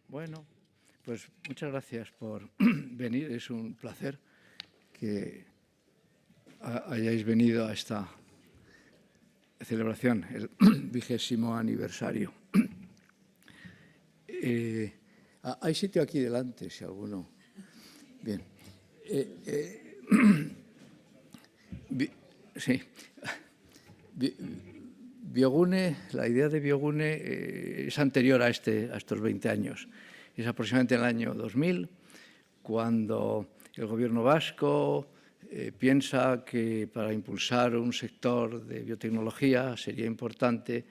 Bueno, pues muchas gracias por venir. Es un placer que hayáis venido a esta celebración, el 20º aniversario. Hay sitio aquí delante, si alguno. Bien. Sí. Biogune, la idea de Biogune es anterior a estos 20 años. Es aproximadamente en el año 2000, cuando el gobierno vasco piensa que para impulsar un sector de biotecnología sería importante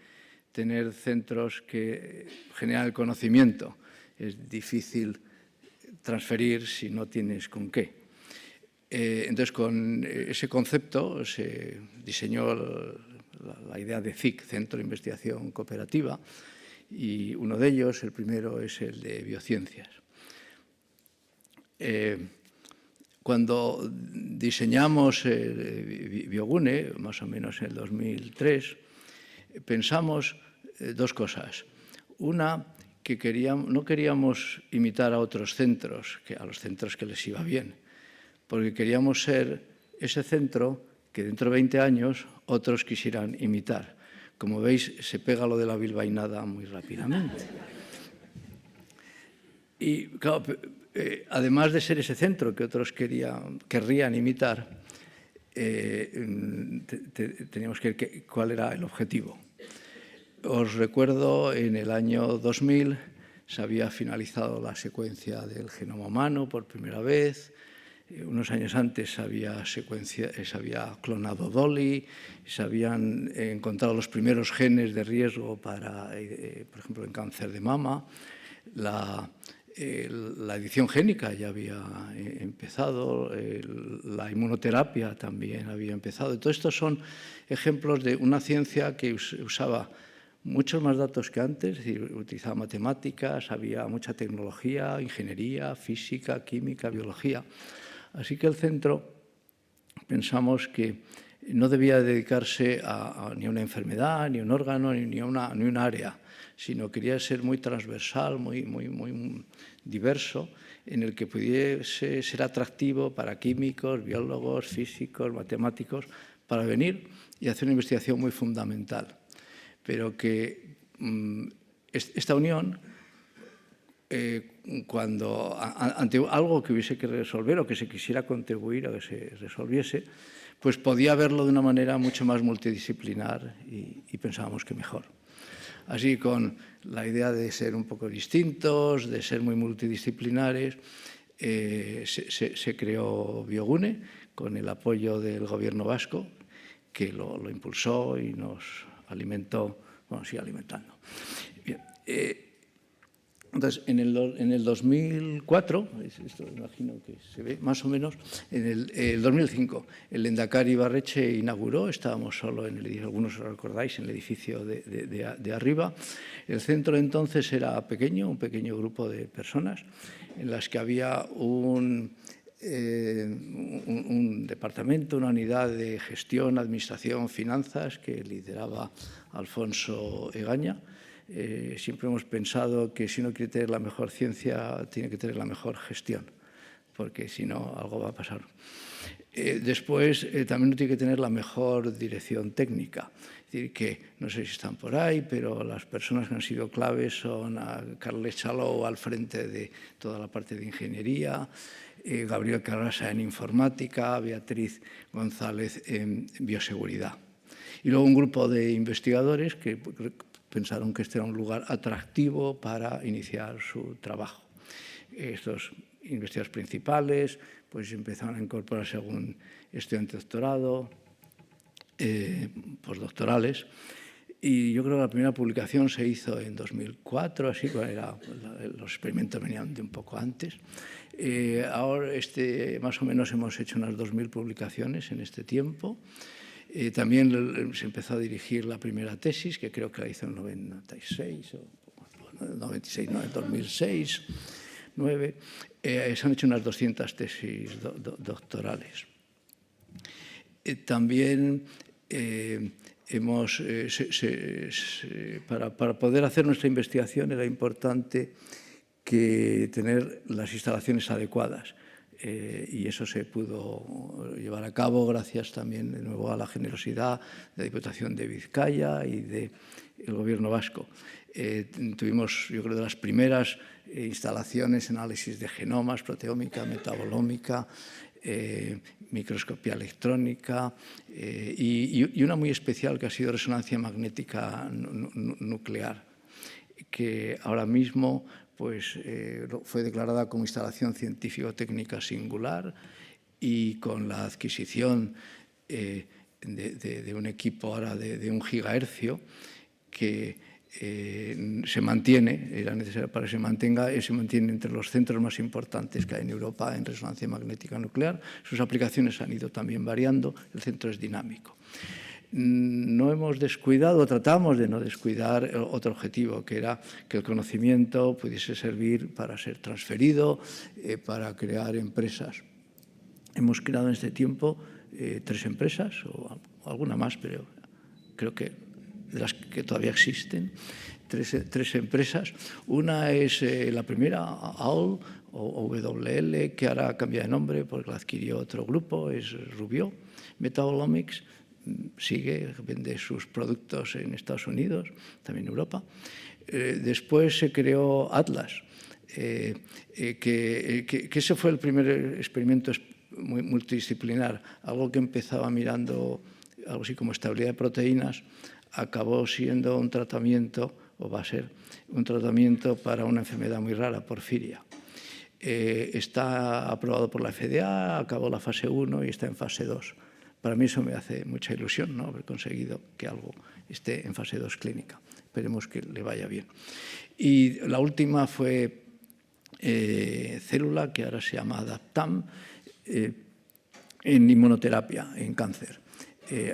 tener centros que generan el conocimiento. Es difícil transferir si no tienes con qué. Entonces, con ese concepto se diseñó la idea de CIC, Centro de Investigación Cooperativa, y uno de ellos, el primero, es el de biociencias. Cuando diseñamos Biogune, más o menos en el 2003, pensamos dos cosas. Una, que no queríamos imitar a otros centros, a los centros que les iba bien, porque queríamos ser ese centro que dentro de 20 años otros quisieran imitar. Como veis, se pega lo de la bilbainada muy rápidamente. Y claro, además de ser ese centro que otros querrían imitar, teníamos que ver cuál era el objetivo. Os recuerdo, en el año 2000 se había finalizado la secuencia del genoma humano por primera vez. Unos años antes se había clonado Dolly, se habían encontrado los primeros genes de riesgo para, por ejemplo, en cáncer de mama. La edición génica ya había empezado, la inmunoterapia también había empezado. Todo esto son ejemplos de una ciencia que usaba muchos más datos que antes, es decir, utilizaba matemáticas, había mucha tecnología, ingeniería, física, química, biología. Así que el centro pensamos que no debía dedicarse ni a una enfermedad, ni a un órgano, ni a una área, sino quería ser muy transversal, muy diverso, en el que pudiese ser atractivo para químicos, biólogos, físicos, matemáticos, para venir y hacer una investigación muy fundamental. Pero que esta unión, ante algo que hubiese que resolver o que se quisiera contribuir a que se resolviese, pues podía verlo de una manera mucho más multidisciplinar y pensábamos que mejor. Así, con la idea de ser un poco distintos, de ser muy multidisciplinares, se creó Biogune con el apoyo del gobierno vasco, que lo impulsó y nos alimentó, bueno, sigue alimentando. Bien, entonces, en el 2004, esto imagino que se ve más o menos, en el 2005, el Lehendakari Ibarretxe inauguró, estábamos solo en el edificio, algunos os recordáis, en el edificio de arriba. El centro entonces era pequeño, un pequeño grupo de personas, en las que había un departamento, una unidad de gestión, administración, finanzas, que lideraba Alfonso Egaña. Siempre hemos pensado que si uno quiere tener la mejor ciencia, tiene que tener la mejor gestión, porque si no, algo va a pasar. Después, también uno tiene que tener la mejor dirección técnica. Es decir, que no sé si están por ahí, pero las personas que han sido claves son a Carles Salou al frente de toda la parte de ingeniería, Gabriel Carrasa en informática, Beatriz González en bioseguridad. Y luego un grupo de investigadores que pensaron que este era un lugar atractivo para iniciar su trabajo. Estos investigadores principales pues empezaron a incorporar según estudiantes de doctorado, postdoctorales, y yo creo que la primera publicación se hizo en 2004, así, los experimentos venían de un poco antes. Ahora más o menos hemos hecho unas 2000 publicaciones en este tiempo. También se empezó a dirigir la primera tesis, que creo que la hizo en el 96, o 96, no, en 2006, 2009. Se han hecho unas 200 tesis doctorales. También para poder hacer nuestra investigación era importante que tener las instalaciones adecuadas. Y eso se pudo llevar a cabo gracias también de nuevo a la generosidad de la Diputación de Vizcaya y del Gobierno vasco. Tuvimos, yo creo, de las primeras instalaciones en análisis de genomas, proteómica, metabolómica, microscopía electrónica y una muy especial que ha sido resonancia magnética nuclear, que ahora mismo pues, fue declarada como instalación científico-técnica singular y con la adquisición de un equipo ahora de 1 gigahercio que se mantiene, era necesario para que se mantenga, se mantiene entre los centros más importantes que hay en Europa en resonancia magnética nuclear. Sus aplicaciones han ido también variando, el centro es dinámico. No hemos descuidado, tratamos de no descuidar otro objetivo, que era que el conocimiento pudiese servir para ser transferido, para crear empresas. Hemos creado en este tiempo 3 empresas, o alguna más, pero creo que de las que todavía existen, tres empresas. Una es la primera, AOL, o WL, que ahora cambia de nombre porque la adquirió otro grupo, es Rubio Metabolomics. Sigue, vende sus productos en Estados Unidos, también en Europa. Después se creó Atlas, que ese fue el primer experimento multidisciplinar, algo que empezaba mirando algo así como estabilidad de proteínas, acabó siendo un tratamiento, o va a ser un tratamiento para una enfermedad muy rara, porfiria. Está aprobado por la FDA, acabó la fase 1 y está en fase 2. Para mí eso me hace mucha ilusión, ¿no?, haber conseguido que algo esté en fase 2 clínica. Esperemos que le vaya bien. Y la última fue Célula, que ahora se llama Adaptam, en inmunoterapia, en cáncer.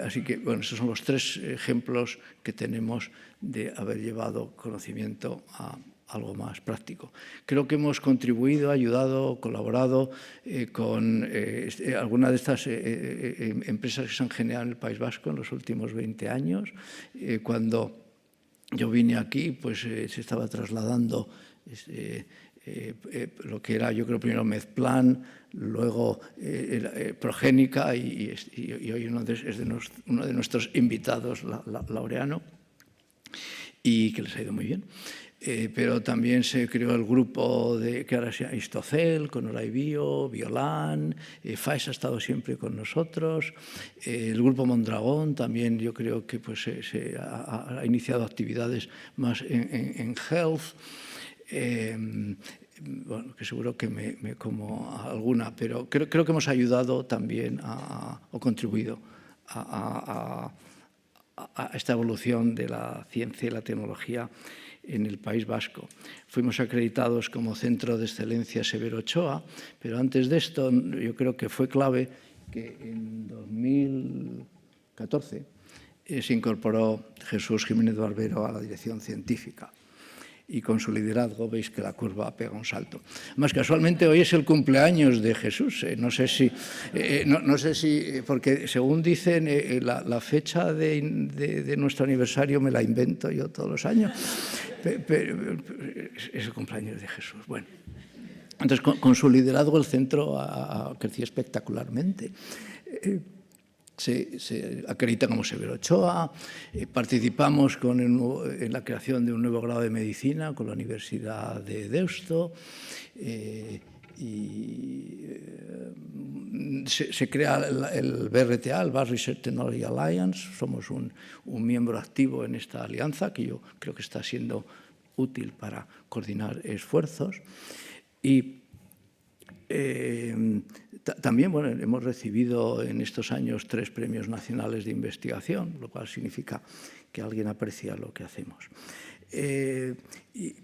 Así que, bueno, esos son los 3 ejemplos que tenemos de haber llevado conocimiento a algo más práctico. Creo que hemos contribuido, ayudado, colaborado con algunas de estas empresas que se han generado en el País Vasco en los últimos 20 años. Cuando yo vine aquí, pues se estaba trasladando lo que era, yo creo, primero Medplan, luego Progénica y hoy es uno de nuestros invitados, Laureano, y que les ha ido muy bien. Pero también se creó el grupo que ahora se llama Histocell, con Oraibio, Biolan, FAES ha estado siempre con nosotros, el grupo Mondragón también yo creo que pues, se ha iniciado actividades más en health, bueno, que seguro que me como alguna, pero creo que hemos ayudado también o contribuido a esta evolución de la ciencia y la tecnología en el País Vasco. Fuimos acreditados como Centro de Excelencia Severo Ochoa, pero antes de esto yo creo que fue clave que en 2014 se incorporó Jesús Jiménez Barbero a la dirección científica. Y con su liderazgo veis que la curva pega un salto. Más casualmente hoy es el cumpleaños de Jesús. No sé si, porque según dicen, la fecha de nuestro aniversario me la invento yo todos los años, pero es el cumpleaños de Jesús. Bueno, entonces con su liderazgo el centro ha crecido espectacularmente. Se acredita como Severo Ochoa, participamos en la creación de un nuevo grado de medicina con la Universidad de Deusto y se crea el BRTA, el Basque Research Technology Alliance. Somos un miembro activo en esta alianza que yo creo que está siendo útil para coordinar esfuerzos. Y también, bueno, hemos recibido en estos años 3 premios nacionales de investigación, lo cual significa que alguien aprecia lo que hacemos.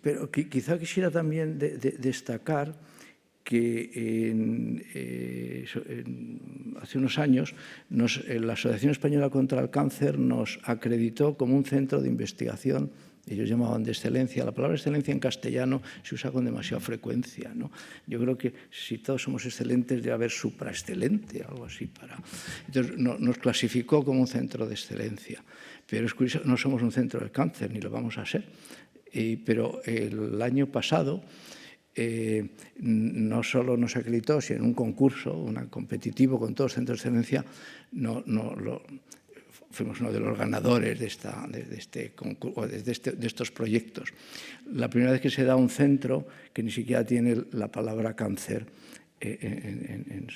Pero quizá quisiera también destacar que hace unos años la Asociación Española contra el Cáncer nos acreditó como un centro de investigación. Ellos llamaban de excelencia. La palabra excelencia en castellano se usa con demasiada frecuencia, ¿no? Yo creo que si todos somos excelentes debe haber supraexcelente, algo así. Entonces nos clasificó como un centro de excelencia. Pero es curioso, no somos un centro del cáncer, ni lo vamos a ser. Pero el año pasado no solo nos acreditó, sino en un concurso, competitivo con todos los centros de excelencia, fuimos uno de los ganadores de estos proyectos. La primera vez que se da un centro que ni siquiera tiene la palabra cáncer en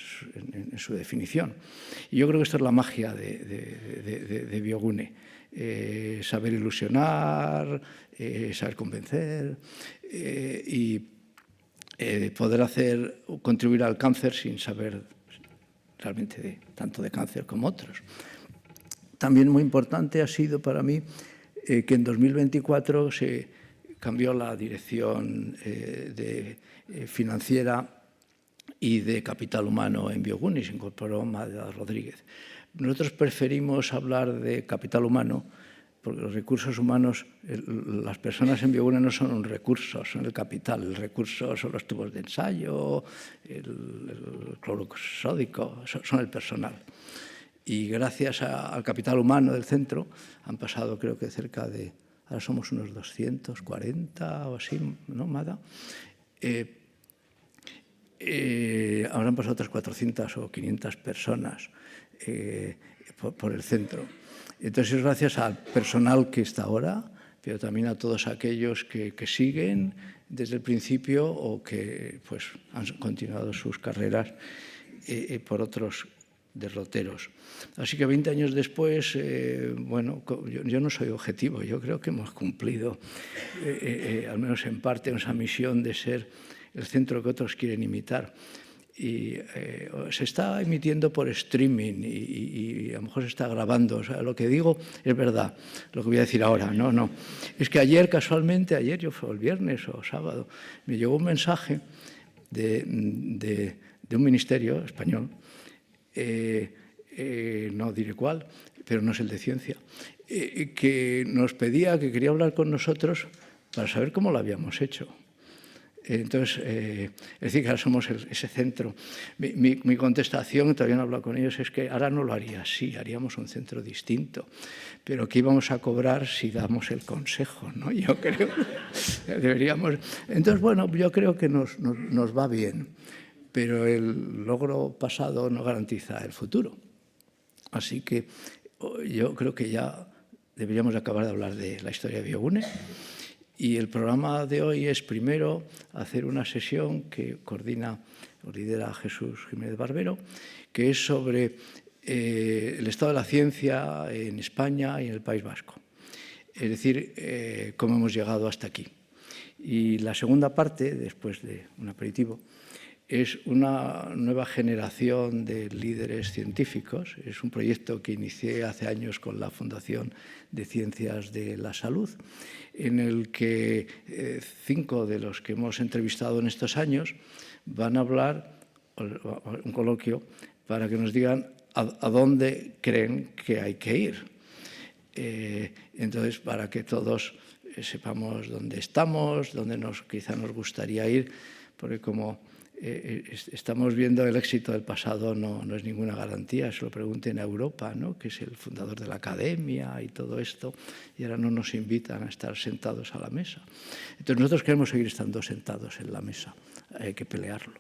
su definición. Y yo creo que esto es la magia de Biogune. Saber ilusionar, saber convencer y poder contribuir al cáncer sin saber realmente tanto de cáncer como otros. También muy importante ha sido para mí que en 2024 se cambió la dirección financiera y de capital humano en Biogune y se incorporó Magda Rodríguez. Nosotros preferimos hablar de capital humano porque los recursos humanos, las personas en Biogune no son un recurso, son el capital. El recurso son los tubos de ensayo, el cloro sódico, son el personal. Y gracias al capital humano del centro han pasado, creo que cerca de, ahora somos unos 240 o así, ¿no, Mada? Ahora han pasado otras 400 o 500 personas por el centro. Entonces, es gracias al personal que está ahora, pero también a todos aquellos que siguen desde el principio o que pues, han continuado sus carreras por otros derroteros. Así que 20 años después, bueno, yo no soy objetivo, yo creo que hemos cumplido, al menos en parte, esa misión de ser el centro que otros quieren imitar. Y se está emitiendo por streaming y a lo mejor se está grabando. O sea, lo que digo es verdad, lo que voy a decir ahora. No. Es que ayer, casualmente, yo fue el viernes o sábado, me llegó un mensaje de un ministerio español, no diré cuál, pero no es el de ciencia, que nos pedía, que quería hablar con nosotros para saber cómo lo habíamos hecho. Entonces, es decir, que ahora somos ese centro. Mi contestación, todavía no he hablado con ellos, es que ahora no lo haría así, haríamos un centro distinto, pero que íbamos a cobrar si damos el consejo, ¿no? Yo creo que deberíamos... Entonces, bueno, yo creo que nos va bien, pero el logro pasado no garantiza el futuro. Así que yo creo que ya deberíamos acabar de hablar de la historia de Biogune. Y el programa de hoy es primero hacer una sesión que lidera Jesús Jiménez Barbero, que es sobre el estado de la ciencia en España y en el País Vasco. Es decir, cómo hemos llegado hasta aquí. Y la segunda parte, después de un aperitivo, es una nueva generación de líderes científicos. Es un proyecto que inicié hace años con la Fundación de Ciencias de la Salud, en el que 5 de los que hemos entrevistado en estos años van a hablar, un coloquio, para que nos digan a dónde creen que hay que ir. Entonces, para que todos sepamos dónde estamos, dónde quizá nos gustaría ir, porque como estamos viendo el éxito del pasado, no es ninguna garantía. Se lo pregunten a Europa, ¿no? Que es el fundador de la academia y todo esto, y ahora no nos invitan a estar sentados a la mesa. Entonces nosotros queremos seguir estando sentados en la mesa, hay que pelearlo.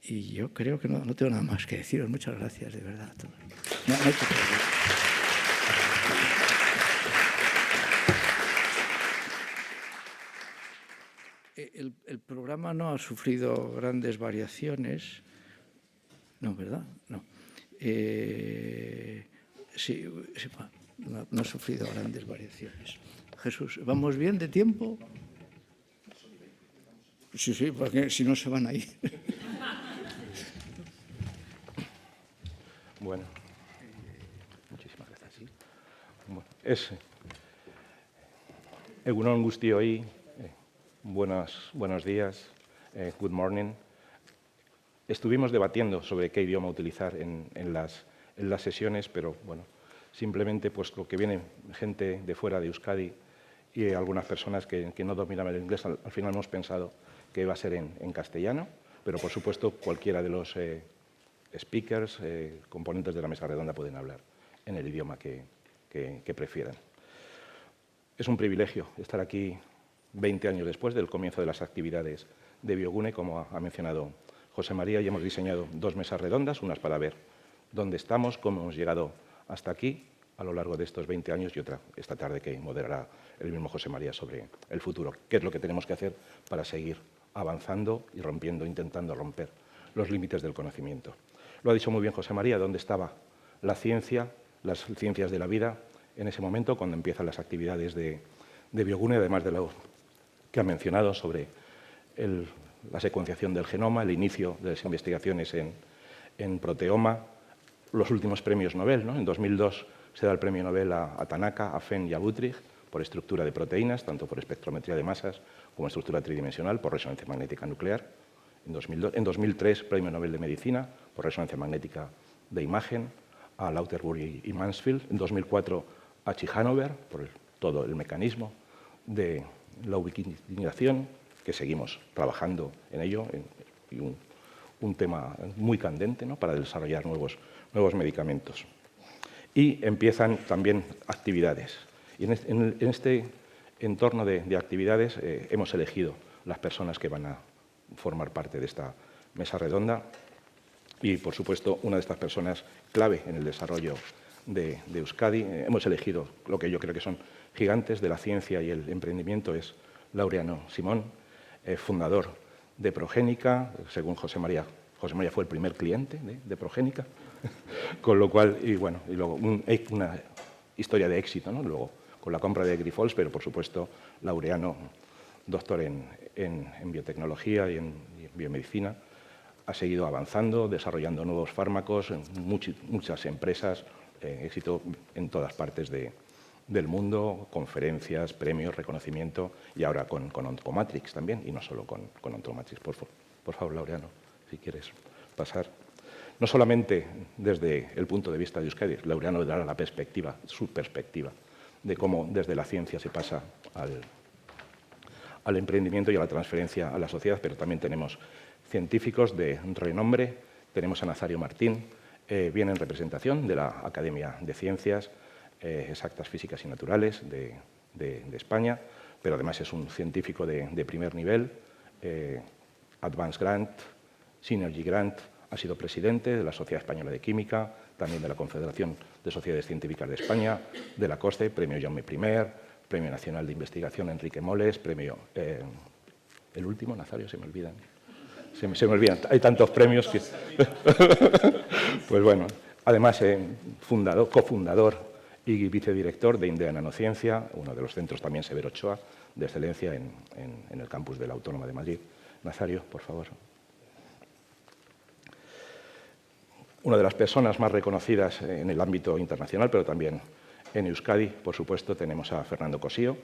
Y yo creo que no tengo nada más que deciros. Muchas gracias, de verdad. No hay que pedir. El programa no ha sufrido grandes variaciones. No, ¿verdad? No. Sí, no ha sufrido grandes variaciones. Jesús, ¿vamos bien de tiempo? Sí, porque si no se van a ir. Bueno, muchísimas gracias. Sí. Bueno, Egunon guztioi, buenos días, good morning. Estuvimos debatiendo sobre qué idioma utilizar en las sesiones, pero bueno, simplemente pues lo que viene gente de fuera de Euskadi y algunas personas que no dominaban el inglés, al final hemos pensado que iba a ser en castellano, pero por supuesto cualquiera de los speakers, componentes de la mesa redonda pueden hablar en el idioma que prefieran. Es un privilegio estar aquí 20 años después del comienzo de las actividades de Biogune, como ha mencionado José María, y hemos diseñado 2 mesas redondas, unas para ver dónde estamos, cómo hemos llegado hasta aquí a lo largo de estos 20 años y otra esta tarde que moderará el mismo José María sobre el futuro. ¿Qué es lo que tenemos que hacer para seguir avanzando y rompiendo, intentando romper los límites del conocimiento? Lo ha dicho muy bien José María, dónde estaba la ciencia, las ciencias de la vida en ese momento cuando empiezan las actividades de Biogune, además de lo que ha mencionado sobre la secuenciación del genoma, el inicio de las investigaciones en proteoma, los últimos premios Nobel, ¿no? En 2002 se da el premio Nobel a Tanaka, a Fenn y a Wüthrich por estructura de proteínas, tanto por espectrometría de masas como estructura tridimensional, por resonancia magnética nuclear. En 2003, premio Nobel de Medicina por resonancia magnética de imagen a Lauterbur y Mansfield. En 2004, a Chichanover por todo el mecanismo de la ubiquitinación, que seguimos trabajando en ello, y un tema muy candente, ¿no?, para desarrollar nuevos medicamentos. Y empiezan también actividades. Y en este entorno de actividades hemos elegido las personas que van a formar parte de esta mesa redonda y, por supuesto, una de estas personas clave en el desarrollo de Euskadi. Hemos elegido lo que yo creo que son gigantes de la ciencia y el emprendimiento, es Laureano Simón, fundador de Progénica, según José María. José María fue el primer cliente de Progénica, con lo cual, y luego una historia de éxito, ¿no?, luego con la compra de Grifols, pero por supuesto Laureano, doctor en biotecnología y en biomedicina, ha seguido avanzando, desarrollando nuevos fármacos, muchas empresas, éxito en todas partes del mundo, conferencias, premios, reconocimiento, y ahora con Oncomatrix también, y no solo con Oncomatrix. Por favor, Laureano, si quieres pasar. No solamente desde el punto de vista de Euskadi, Laureano dará la perspectiva, su perspectiva, de cómo desde la ciencia se pasa al emprendimiento y a la transferencia a la sociedad, pero también tenemos científicos de renombre. Tenemos a Nazario Martín, viene en representación de la Academia de Ciencias Exactas, Físicas y Naturales de España, pero además es un científico de primer nivel, Advanced Grant, Synergy Grant, ha sido presidente de la Sociedad Española de Química, también de la Confederación de Sociedades Científicas de España, de la COSCE, premio Jaume I, Premio Nacional de Investigación Enrique Moles, premio... el último, Nazario, se me olvidan. Se me olvidan, hay tantos premios que... Pues bueno, además cofundador y vicedirector de Indea Nanociencia, uno de los centros también Severo Ochoa, de excelencia en el campus de la Autónoma de Madrid. Nazario, por favor. Una de las personas más reconocidas en el ámbito internacional, pero también en Euskadi, por supuesto, tenemos a Fernando Cosío,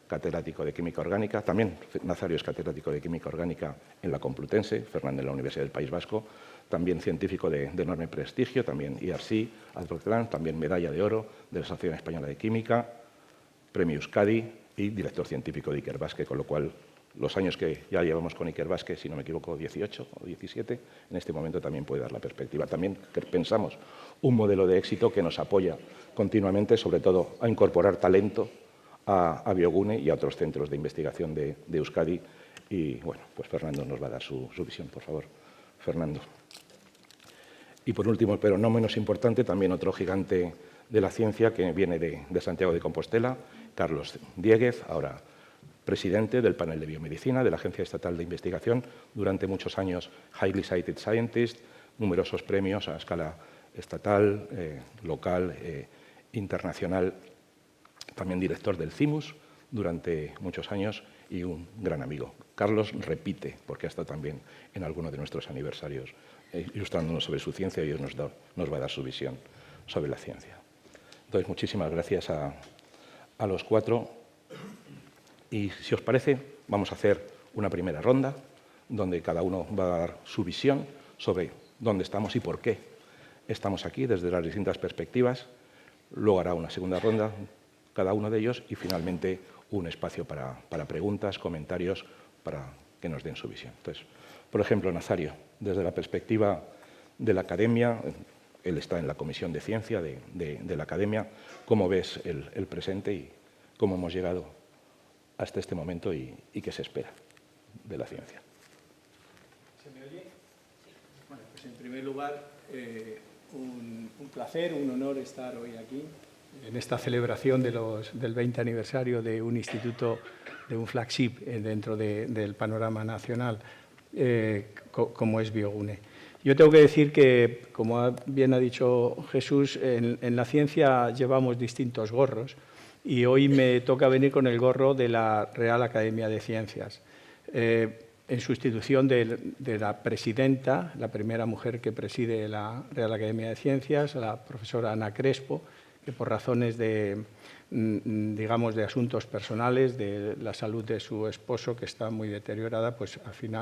catedrático de Química Orgánica. También Nazario es catedrático de Química Orgánica en la Complutense, Fernando en la Universidad del País Vasco, también científico de enorme prestigio, también IRC, Advanced Grant, también medalla de oro de la Asociación Española de Química, premio Euskadi y director científico de Ikerbasque, con lo cual los años que ya llevamos con Ikerbasque, si no me equivoco, 18 o 17, en este momento también puede dar la perspectiva. También pensamos un modelo de éxito que nos apoya continuamente, sobre todo a incorporar talento a Biogune y a otros centros de investigación de Euskadi. Y bueno, pues Fernando nos va a dar su visión, por favor. Fernando. Y por último, pero no menos importante, también otro gigante de la ciencia que viene de Santiago de Compostela, Carlos Diéguez, ahora presidente del panel de biomedicina de la Agencia Estatal de Investigación, durante muchos años Highly Cited Scientist, numerosos premios a escala estatal, local, internacional, también director del CIMUS durante muchos años y un gran amigo. Carlos repite, porque ha estado también en alguno de nuestros aniversarios ilustrándonos sobre su ciencia y hoy nos va a dar su visión sobre la ciencia. Entonces, muchísimas gracias a los cuatro. Y si os parece, vamos a hacer una primera ronda donde cada uno va a dar su visión sobre dónde estamos y por qué estamos aquí desde las distintas perspectivas. Luego hará una segunda ronda cada uno de ellos y finalmente un espacio para preguntas, comentarios, para que nos den su visión. Entonces, por ejemplo, Nazario, desde la perspectiva de la academia, él está en la Comisión de Ciencia de la academia, ¿cómo ves el presente y cómo hemos llegado hasta este momento y qué se espera de la ciencia. ¿Se me oye? Bueno, pues en primer lugar, un placer, un honor estar hoy aquí en esta celebración del 20 aniversario de un instituto, de un flagship dentro del panorama nacional, como es Biogune. Yo tengo que decir que, como bien ha dicho Jesús, en la ciencia llevamos distintos gorros y hoy me toca venir con el gorro de la Real Academia de Ciencias, en sustitución de la presidenta, la primera mujer que preside la Real Academia de Ciencias, la profesora Ana Crespo, que por razones digamos, de asuntos personales, de la salud de su esposo, que está muy deteriorada, pues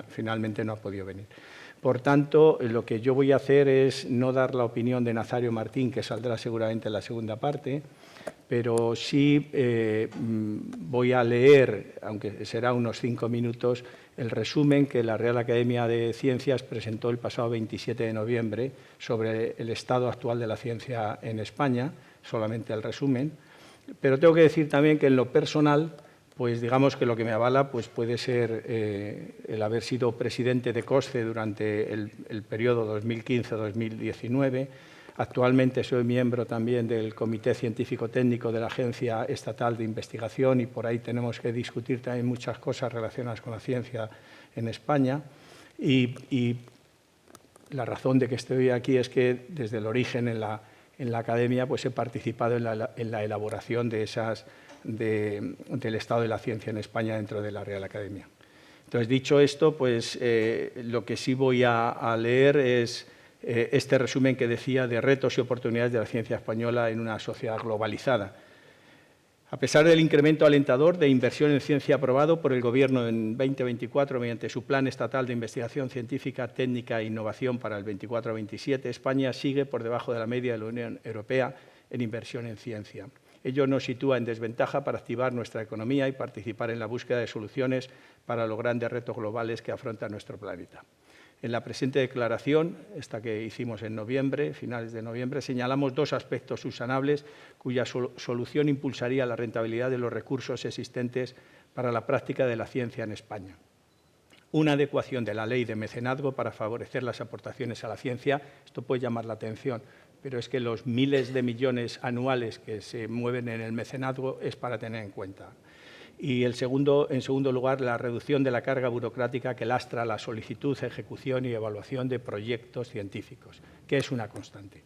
finalmente no ha podido venir. Por tanto, lo que yo voy a hacer es no dar la opinión de Nazario Martín, que saldrá seguramente en la segunda parte, pero sí voy a leer, aunque será unos 5 minutos, el resumen que la Real Academia de Ciencias presentó el pasado 27 de noviembre sobre el estado actual de la ciencia en España, solamente el resumen. Pero tengo que decir también que en lo personal, pues digamos que lo que me avala pues puede ser el haber sido presidente de COSCE durante el periodo 2015-2019. Actualmente soy miembro también del Comité Científico-Técnico de la Agencia Estatal de Investigación y por ahí tenemos que discutir también muchas cosas relacionadas con la ciencia en España. Y la razón de que estoy aquí es que desde el origen en la Academia pues he participado en la elaboración del estado de la ciencia en España dentro de la Real Academia. Entonces, dicho esto, pues lo que sí voy a leer es este resumen que decía de retos y oportunidades de la ciencia española en una sociedad globalizada. A pesar del incremento alentador de inversión en ciencia aprobado por el Gobierno en 2024 mediante su Plan Estatal de Investigación Científica, Técnica e Innovación para el 24-27, España sigue por debajo de la media de la Unión Europea en inversión en ciencia. Ello nos sitúa en desventaja para activar nuestra economía y participar en la búsqueda de soluciones para los grandes retos globales que afronta nuestro planeta. En la presente declaración, esta que hicimos en noviembre, finales de noviembre, señalamos 2 aspectos subsanables cuya solución impulsaría la rentabilidad de los recursos existentes para la práctica de la ciencia en España. Una adecuación de la ley de mecenazgo para favorecer las aportaciones a la ciencia. Esto puede llamar la atención, pero es que los miles de millones anuales que se mueven en el mecenazgo es para tener en cuenta. Y en segundo lugar, la reducción de la carga burocrática que lastra la solicitud, ejecución y evaluación de proyectos científicos, que es una constante.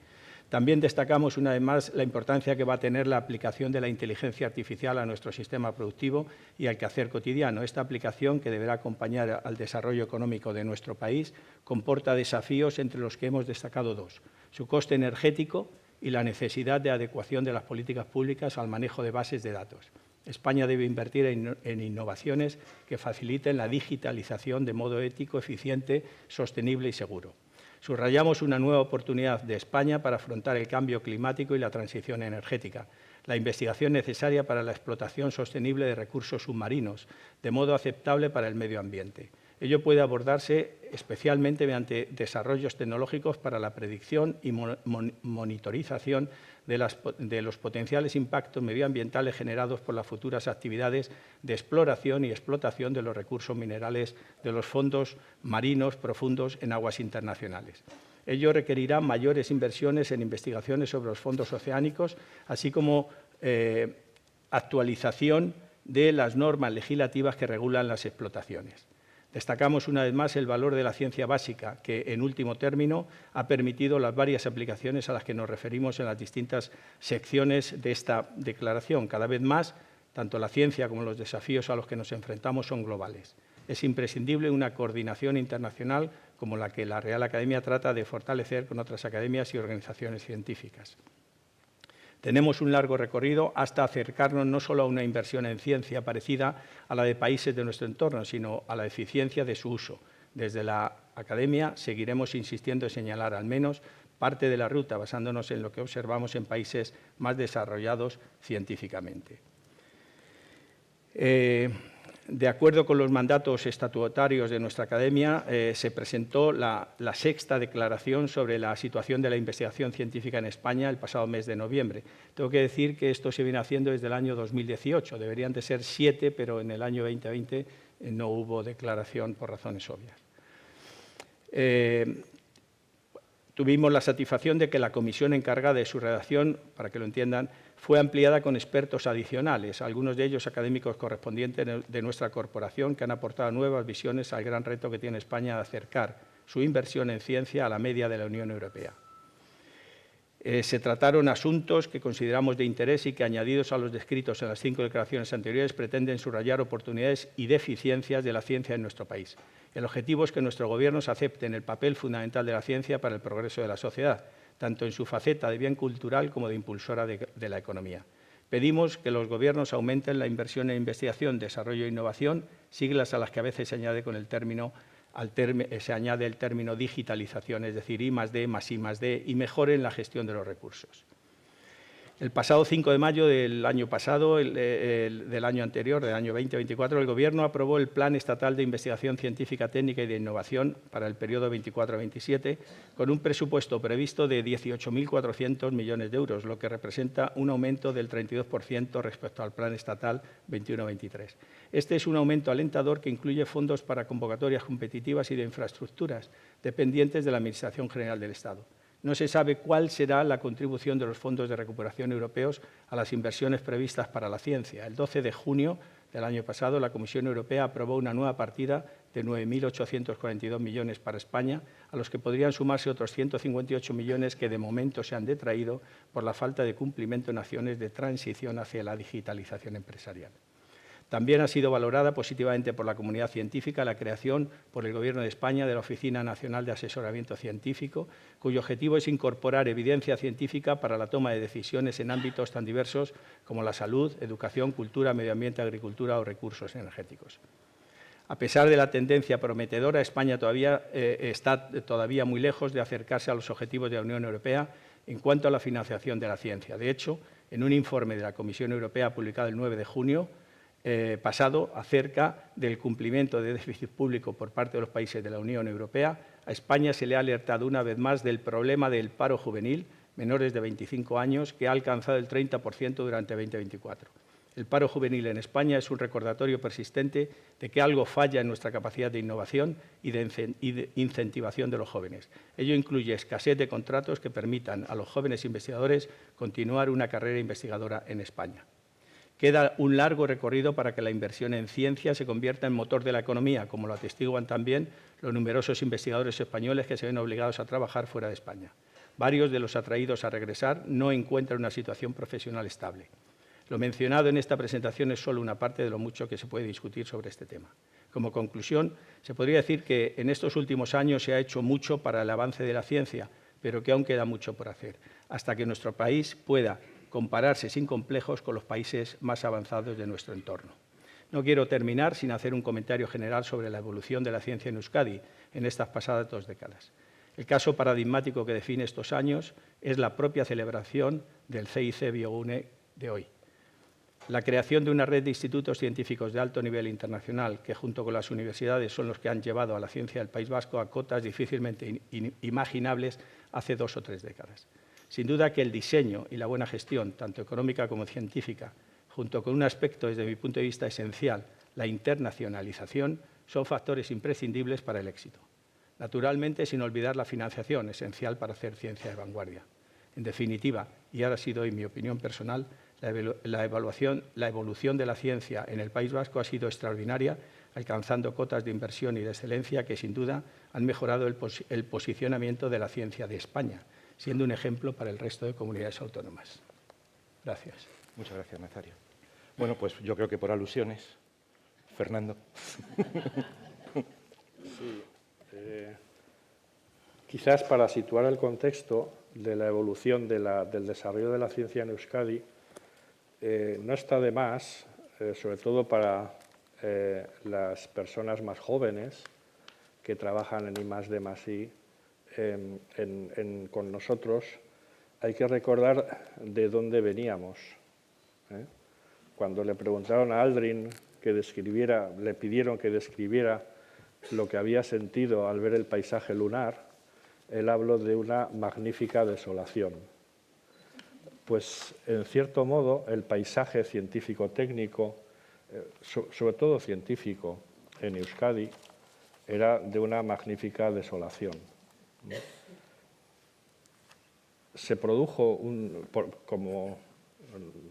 También destacamos una vez más la importancia que va a tener la aplicación de la inteligencia artificial a nuestro sistema productivo y al quehacer cotidiano. Esta aplicación, que deberá acompañar al desarrollo económico de nuestro país, comporta desafíos entre los que hemos destacado 2. Su coste energético y la necesidad de adecuación de las políticas públicas al manejo de bases de datos. España debe invertir en innovaciones que faciliten la digitalización de modo ético, eficiente, sostenible y seguro. Subrayamos una nueva oportunidad de España para afrontar el cambio climático y la transición energética, la investigación necesaria para la explotación sostenible de recursos submarinos, de modo aceptable para el medio ambiente. Ello puede abordarse especialmente mediante desarrollos tecnológicos para la predicción y monitorización de los potenciales impactos medioambientales generados por las futuras actividades de exploración y explotación de los recursos minerales de los fondos marinos profundos en aguas internacionales. Ello requerirá mayores inversiones en investigaciones sobre los fondos oceánicos, así como actualización de las normas legislativas que regulan las explotaciones. Destacamos una vez más el valor de la ciencia básica, que en último término ha permitido las varias aplicaciones a las que nos referimos en las distintas secciones de esta declaración. Cada vez más, tanto la ciencia como los desafíos a los que nos enfrentamos son globales. Es imprescindible una coordinación internacional como la que la Real Academia trata de fortalecer con otras academias y organizaciones científicas. Tenemos un largo recorrido hasta acercarnos no solo a una inversión en ciencia parecida a la de países de nuestro entorno, sino a la eficiencia de su uso. Desde la Academia seguiremos insistiendo en señalar al menos parte de la ruta, basándonos en lo que observamos en países más desarrollados científicamente. De acuerdo con los mandatos estatutarios de nuestra academia, se presentó la sexta declaración sobre la situación de la investigación científica en España el pasado mes de noviembre. Tengo que decir que esto se viene haciendo desde el año 2018. Deberían de ser 7, pero en el año 2020 no hubo declaración por razones obvias. Tuvimos la satisfacción de que la comisión encargada de su redacción, para que lo entiendan, fue ampliada con expertos adicionales, algunos de ellos académicos correspondientes de nuestra corporación, que han aportado nuevas visiones al gran reto que tiene España de acercar su inversión en ciencia a la media de la Unión Europea. Se trataron asuntos que consideramos de interés y que, añadidos a los descritos en las 5 declaraciones anteriores, pretenden subrayar oportunidades y deficiencias de la ciencia en nuestro país. El objetivo es que nuestros gobiernos acepten el papel fundamental de la ciencia para el progreso de la sociedad, tanto en su faceta de bien cultural como de impulsora de la economía. Pedimos que los gobiernos aumenten la inversión en investigación, desarrollo e innovación, siglas a las que a veces se añade el término digitalización, es decir, I+D más I+D, y mejoren la gestión de los recursos. El pasado 5 de mayo del año pasado, del año anterior, del año 2024, el Gobierno aprobó el Plan Estatal de Investigación Científica, Técnica y de Innovación para el periodo 24-27, con un presupuesto previsto de 18.400 millones de euros, lo que representa un aumento del 32% respecto al Plan Estatal 21-23. Este es un aumento alentador que incluye fondos para convocatorias competitivas y de infraestructuras dependientes de la Administración General del Estado. No se sabe cuál será la contribución de los fondos de recuperación europeos a las inversiones previstas para la ciencia. El 12 de junio del año pasado, la Comisión Europea aprobó una nueva partida de 9.842 millones para España, a los que podrían sumarse otros 158 millones que de momento se han detraído por la falta de cumplimiento en acciones de transición hacia la digitalización empresarial. También ha sido valorada positivamente por la comunidad científica la creación por el Gobierno de España de la Oficina Nacional de Asesoramiento Científico, cuyo objetivo es incorporar evidencia científica para la toma de decisiones en ámbitos tan diversos como la salud, educación, cultura, medio ambiente, agricultura o recursos energéticos. A pesar de la tendencia prometedora, España está todavía muy lejos de acercarse a los objetivos de la Unión Europea en cuanto a la financiación de la ciencia. De hecho, en un informe de la Comisión Europea publicado el 9 de junio, pasado acerca del cumplimiento de déficit público por parte de los países de la Unión Europea, a España se le ha alertado una vez más del problema del paro juvenil, menores de 25 años, que ha alcanzado el 30% durante 2024. El paro juvenil en España es un recordatorio persistente de que algo falla en nuestra capacidad de innovación y de incentivación de los jóvenes. Ello incluye escasez de contratos que permitan a los jóvenes investigadores continuar una carrera investigadora en España. Queda un largo recorrido para que la inversión en ciencia se convierta en motor de la economía, como lo atestiguan también los numerosos investigadores españoles que se ven obligados a trabajar fuera de España. Varios de los atraídos a regresar no encuentran una situación profesional estable. Lo mencionado en esta presentación es solo una parte de lo mucho que se puede discutir sobre este tema. Como conclusión, se podría decir que en estos últimos años se ha hecho mucho para el avance de la ciencia, pero que aún queda mucho por hacer, hasta que nuestro país pueda compararse sin complejos con los países más avanzados de nuestro entorno. No quiero terminar sin hacer un comentario general sobre la evolución de la ciencia en Euskadi en estas pasadas 2 décadas. El caso paradigmático que define estos años es la propia celebración del CIC Biogune de hoy. La creación de una red de institutos científicos de alto nivel internacional que, junto con las universidades, son los que han llevado a la ciencia del País Vasco a cotas difícilmente imaginables hace 2 o 3 décadas. Sin duda que el diseño y la buena gestión, tanto económica como científica, junto con un aspecto desde mi punto de vista esencial, la internacionalización, son factores imprescindibles para el éxito. Naturalmente, sin olvidar la financiación, esencial para hacer ciencia de vanguardia. En definitiva, y ahora sí doy mi opinión personal, la evolución de la ciencia en el País Vasco ha sido extraordinaria, alcanzando cotas de inversión y de excelencia que, sin duda, han mejorado el posicionamiento de la ciencia de España, siendo un ejemplo para el resto de comunidades autónomas. Gracias. Muchas gracias, Nazario. Bueno, pues yo creo que por alusiones, Fernando. Sí, quizás para situar el contexto de la evolución del desarrollo de la ciencia en Euskadi, no está de más, sobre todo para las personas más jóvenes que trabajan en I+D+I, con nosotros, hay que recordar de dónde veníamos. Cuando le preguntaron a Aldrin le pidieron que describiera lo que había sentido al ver el paisaje lunar, él habló de una magnífica desolación. Pues, en cierto modo, el paisaje científico-técnico, sobre todo científico, en Euskadi, era de una magnífica desolación. Se produjo, como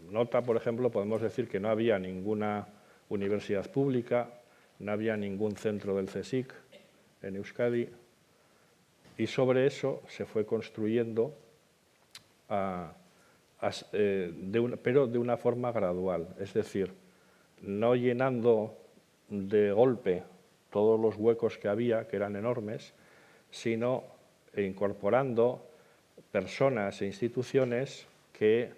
nota, por ejemplo, podemos decir que no había ninguna universidad pública, no había ningún centro del CSIC en Euskadi, y sobre eso se fue construyendo, pero de una forma gradual, es decir, no llenando de golpe todos los huecos que había, que eran enormes, sino incorporando personas e instituciones que,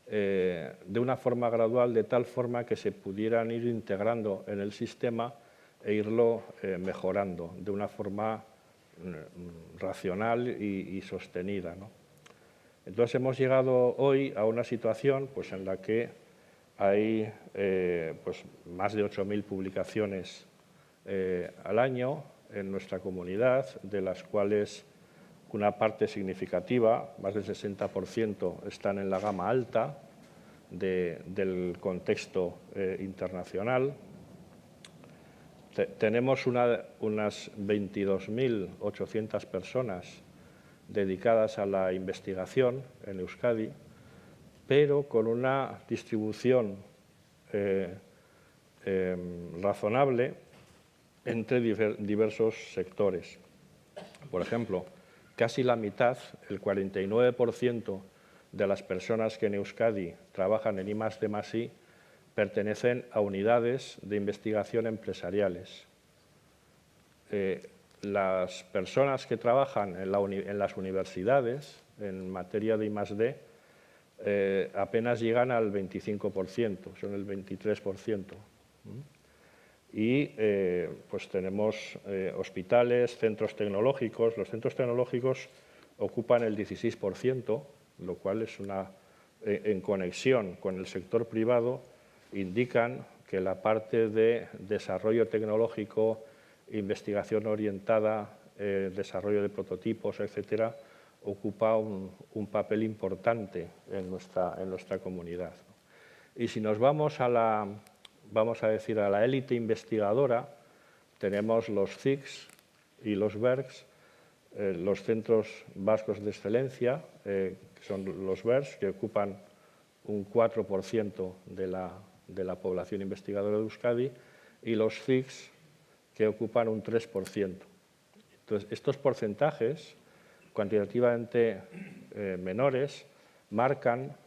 de una forma gradual, de tal forma que se pudieran ir integrando en el sistema e irlo mejorando de una forma racional y sostenida, ¿no? Entonces, hemos llegado hoy a una situación, pues, en la que hay pues, más de 8.000 publicaciones al año en nuestra comunidad, de las cuales una parte significativa, más del 60%, están en la gama alta del contexto internacional. Tenemos unas 22.800 personas dedicadas a la investigación en Euskadi, pero con una distribución razonable entre diversos sectores. Por ejemplo, casi la mitad, el 49% de las personas que en Euskadi trabajan en I+D+I, pertenecen a unidades de investigación empresariales. Las personas que trabajan en las universidades en materia de I+D apenas llegan al 25%, son el 23%. Y pues tenemos hospitales, centros tecnológicos. Los centros tecnológicos ocupan el 16%, lo cual es en conexión con el sector privado, indican que la parte de desarrollo tecnológico, investigación orientada, desarrollo de prototipos, etcétera, ocupa un papel importante en nuestra comunidad. Y si nos vamos a la élite investigadora, tenemos los CICs y los BERCs, los Centros Vascos de Excelencia, que son los BERCs, que ocupan un 4% de la población investigadora de Euskadi, y los CICs, que ocupan un 3%. Entonces, estos porcentajes, cuantitativamente menores, marcan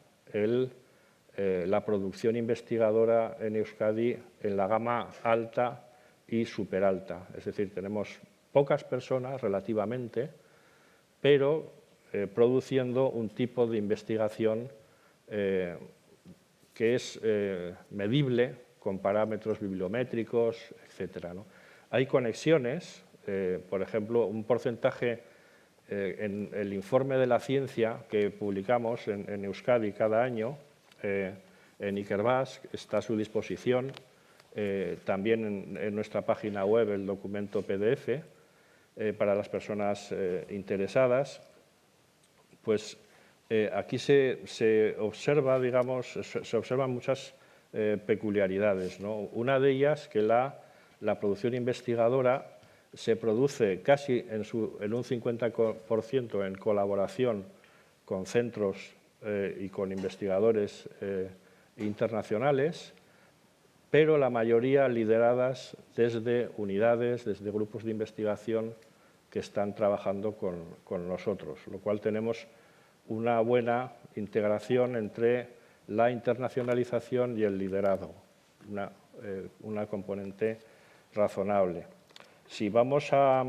la producción investigadora en Euskadi en la gama alta y superalta. Es decir, tenemos pocas personas relativamente, pero produciendo un tipo de investigación que es medible con parámetros bibliométricos, etcétera, ¿no? Hay conexiones, por ejemplo, un porcentaje en el informe de la ciencia que publicamos en Euskadi cada año, en Ikerbasque, está a su disposición, también en nuestra página web el documento PDF para las personas interesadas. Pues aquí se observan muchas peculiaridades, ¿no? Una de ellas, que la producción investigadora se produce casi en un 50% en colaboración con centros y con investigadores internacionales, pero la mayoría lideradas desde unidades, desde grupos de investigación que están trabajando con nosotros, lo cual tenemos una buena integración entre la internacionalización y el liderado, una componente razonable. Si vamos a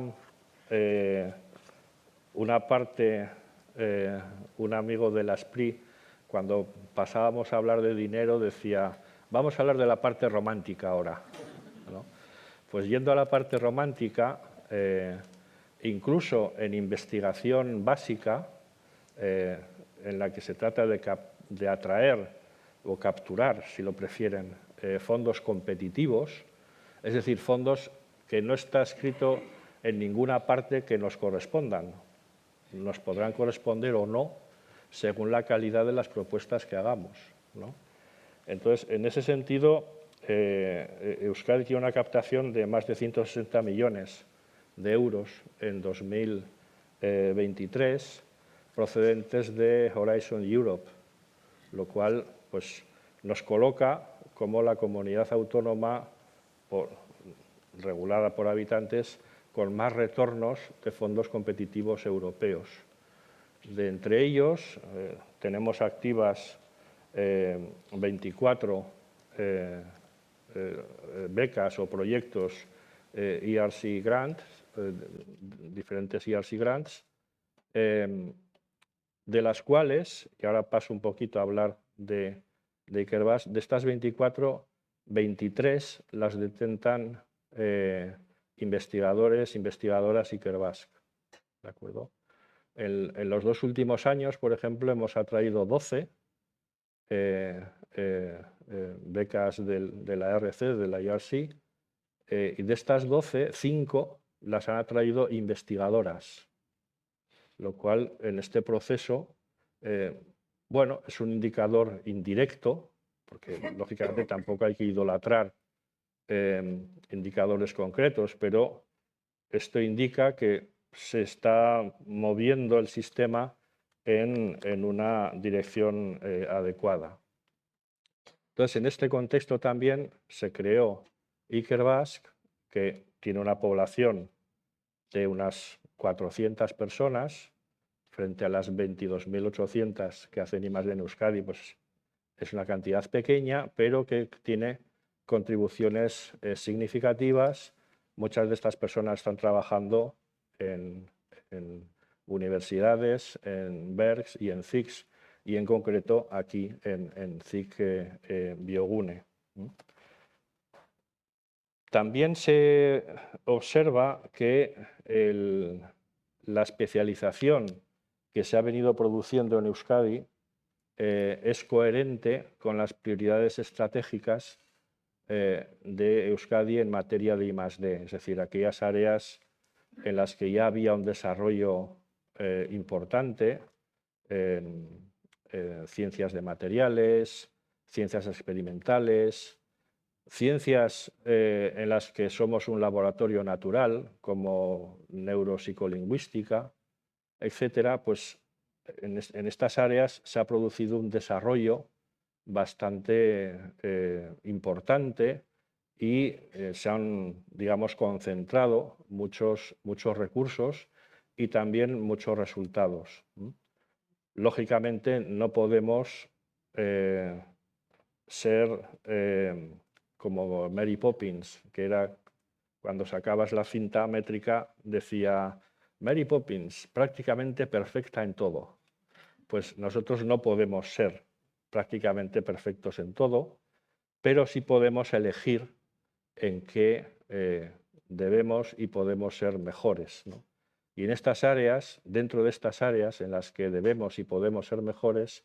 una parte, un amigo de la SPRI, cuando pasábamos a hablar de dinero, decía: vamos a hablar de la parte romántica ahora, ¿no? Pues yendo a la parte romántica, incluso en investigación básica, en la que se trata de atraer o capturar, si lo prefieren, fondos competitivos, es decir, fondos que no está escrito en ninguna parte que nos correspondan. Nos podrán corresponder o no según la calidad de las propuestas que hagamos, ¿no? Entonces, en ese sentido, Euskadi tiene una captación de más de 160 millones de euros en 2023 procedentes de Horizon Europe, lo cual pues, nos coloca como la comunidad autónoma regulada por habitantes con más retornos de fondos competitivos europeos. De entre ellos tenemos activas 24 becas o proyectos ERC Grants, diferentes ERC Grants, de las cuales, y ahora paso un poquito a hablar de Ikerbasque, de estas 24, 23 las detentan investigadores, investigadoras Ikerbasque, ¿de acuerdo? En los 2 últimos años, por ejemplo, hemos atraído 12 becas de la RC, de la ERC, y de estas 12, 5 las han atraído investigadoras, lo cual en este proceso, bueno, es un indicador indirecto, porque lógicamente tampoco hay que idolatrar indicadores concretos, pero esto indica que se está moviendo el sistema en una dirección adecuada. Entonces, en este contexto también se creó Ikerbasque, que tiene una población de unas 400 personas, frente a las 22.800 que hacen I+D en Euskadi, pues es una cantidad pequeña, pero que tiene contribuciones significativas. Muchas de estas personas están trabajando en universidades, en BERCS y en CICS, y en concreto aquí en CIC Biogune. También se observa que la especialización que se ha venido produciendo en Euskadi es coherente con las prioridades estratégicas de Euskadi en materia de I+D, es decir, aquellas áreas en las que ya había un desarrollo importante en ciencias de materiales, ciencias experimentales, ciencias en las que somos un laboratorio natural, como neuropsicolingüística, etcétera, pues en estas áreas se ha producido un desarrollo bastante importante y se han, digamos, concentrado muchos recursos y también muchos resultados. Lógicamente no podemos ser como Mary Poppins, que era cuando sacabas la cinta métrica, decía Mary Poppins, prácticamente perfecta en todo. Pues nosotros no podemos ser prácticamente perfectos en todo, pero sí podemos elegir en qué debemos y podemos ser mejores, ¿no? Y en estas áreas, dentro de estas áreas en las que debemos y podemos ser mejores,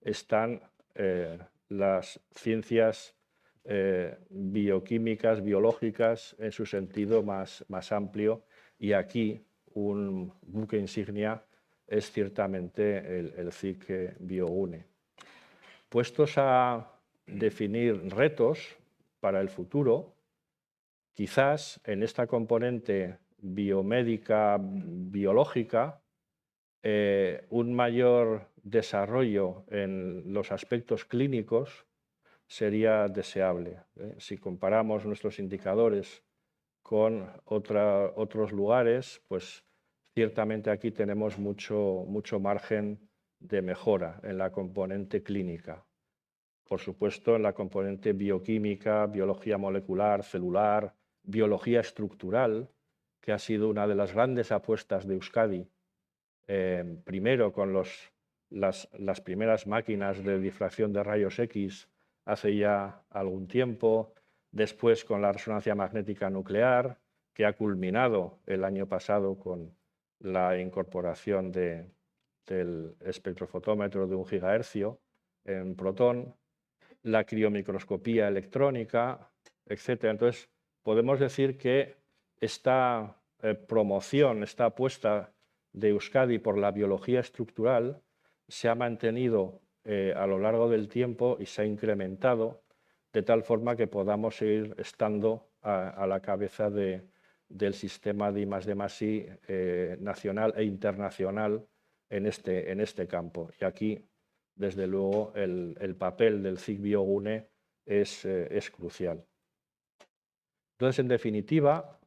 están las ciencias bioquímicas, biológicas, en su sentido más amplio, y aquí un buque insignia es ciertamente el CIC Biogune. Puestos a definir retos para el futuro, quizás en esta componente biomédica, biológica, un mayor desarrollo en los aspectos clínicos sería deseable. Si comparamos nuestros indicadores con otros lugares, pues ciertamente aquí tenemos mucho margen de mejora en la componente clínica. Por supuesto, en la componente bioquímica, biología molecular, celular, biología estructural, que ha sido una de las grandes apuestas de Euskadi, primero con las primeras máquinas de difracción de rayos X hace ya algún tiempo, después con la resonancia magnética nuclear, que ha culminado el año pasado con la incorporación del espectrofotómetro de 1 GHz en protón, la criomicroscopía electrónica, etc. Entonces, podemos decir que esta promoción, esta apuesta de Euskadi por la biología estructural se ha mantenido a lo largo del tiempo y se ha incrementado de tal forma que podamos seguir estando a la cabeza del sistema de I+D+I nacional e internacional en este campo. Y aquí, desde luego, el papel del CIC Biogune es crucial. Entonces, en definitiva,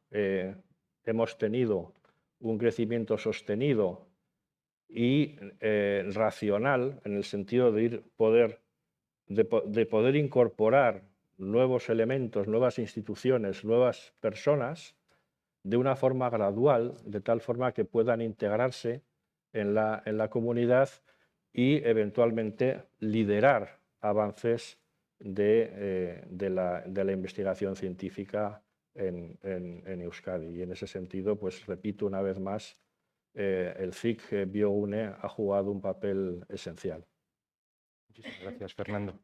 hemos tenido un crecimiento sostenido y racional en el sentido de poder incorporar nuevos elementos, nuevas instituciones, nuevas personas de una forma gradual, de tal forma que puedan integrarse en la comunidad y eventualmente liderar avances de la investigación científica en Euskadi. Y en ese sentido, pues repito una vez más, el CIC Biogune ha jugado un papel esencial. Muchísimas gracias, Fernando.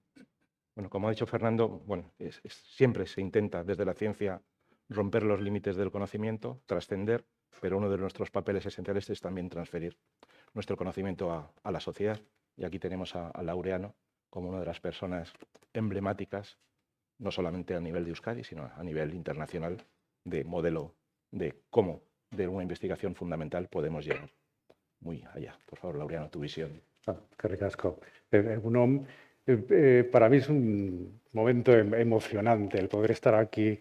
Bueno, como ha dicho Fernando, bueno, siempre se intenta desde la ciencia romper los límites del conocimiento, trascender, pero uno de nuestros papeles esenciales es también transferir nuestro conocimiento a la sociedad. Y aquí tenemos a Laureano como una de las personas emblemáticas, no solamente a nivel de Euskadi, sino a nivel internacional, de modelo de cómo de una investigación fundamental podemos llegar muy allá. Por favor, Laureano, tu visión. Qué ricasco. Para mí es un momento emocionante el poder estar aquí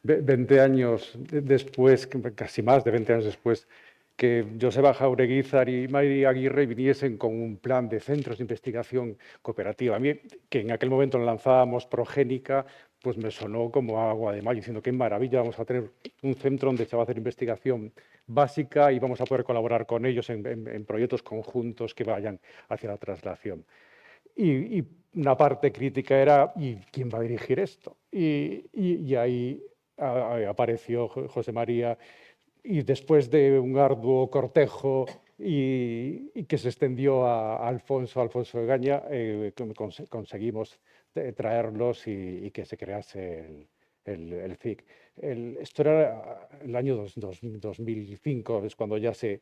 20 años después, casi más de 20 años después, que Joseba Jaureguizar y Mari Aguirre viniesen con un plan de centros de investigación cooperativa. A mí, que en aquel momento lanzábamos Progénica, pues me sonó como agua de mayo, diciendo qué maravilla, vamos a tener un centro donde se va a hacer investigación básica y vamos a poder colaborar con ellos en proyectos conjuntos que vayan hacia la traslación. Y una parte crítica era, ¿y quién va a dirigir esto? Y ahí apareció José María, y después de un arduo cortejo y que se extendió a Alfonso Egaña, conseguimos traerlos y que se crease el CIC. Esto era el año 2005, es cuando ya se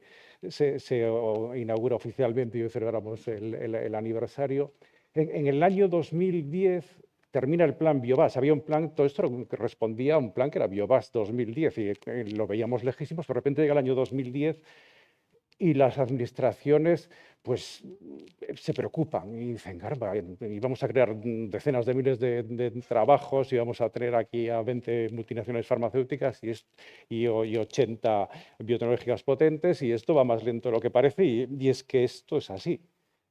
inaugura oficialmente y hoy celebramos el aniversario. En el año 2010 termina el plan Biobas. Había un plan, todo esto respondía a un plan que era Biobas 2010 y lo veíamos lejísimos. De repente llega el año 2010 y las administraciones pues se preocupan y dicen, caramba, y vamos a crear decenas de miles de trabajos y vamos a tener aquí a 20 multinacionales farmacéuticas y 80 biotecnológicas potentes y esto va más lento de lo que parece y es que esto es así.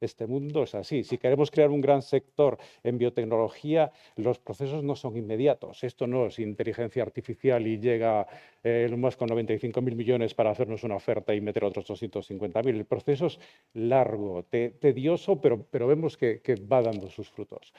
Este mundo es así. Si queremos crear un gran sector en biotecnología, los procesos no son inmediatos. Esto no es inteligencia artificial y llega Elon Musk con 95.000 millones para hacernos una oferta y meter otros 250.000. El proceso es largo, tedioso, pero vemos que va dando sus frutos.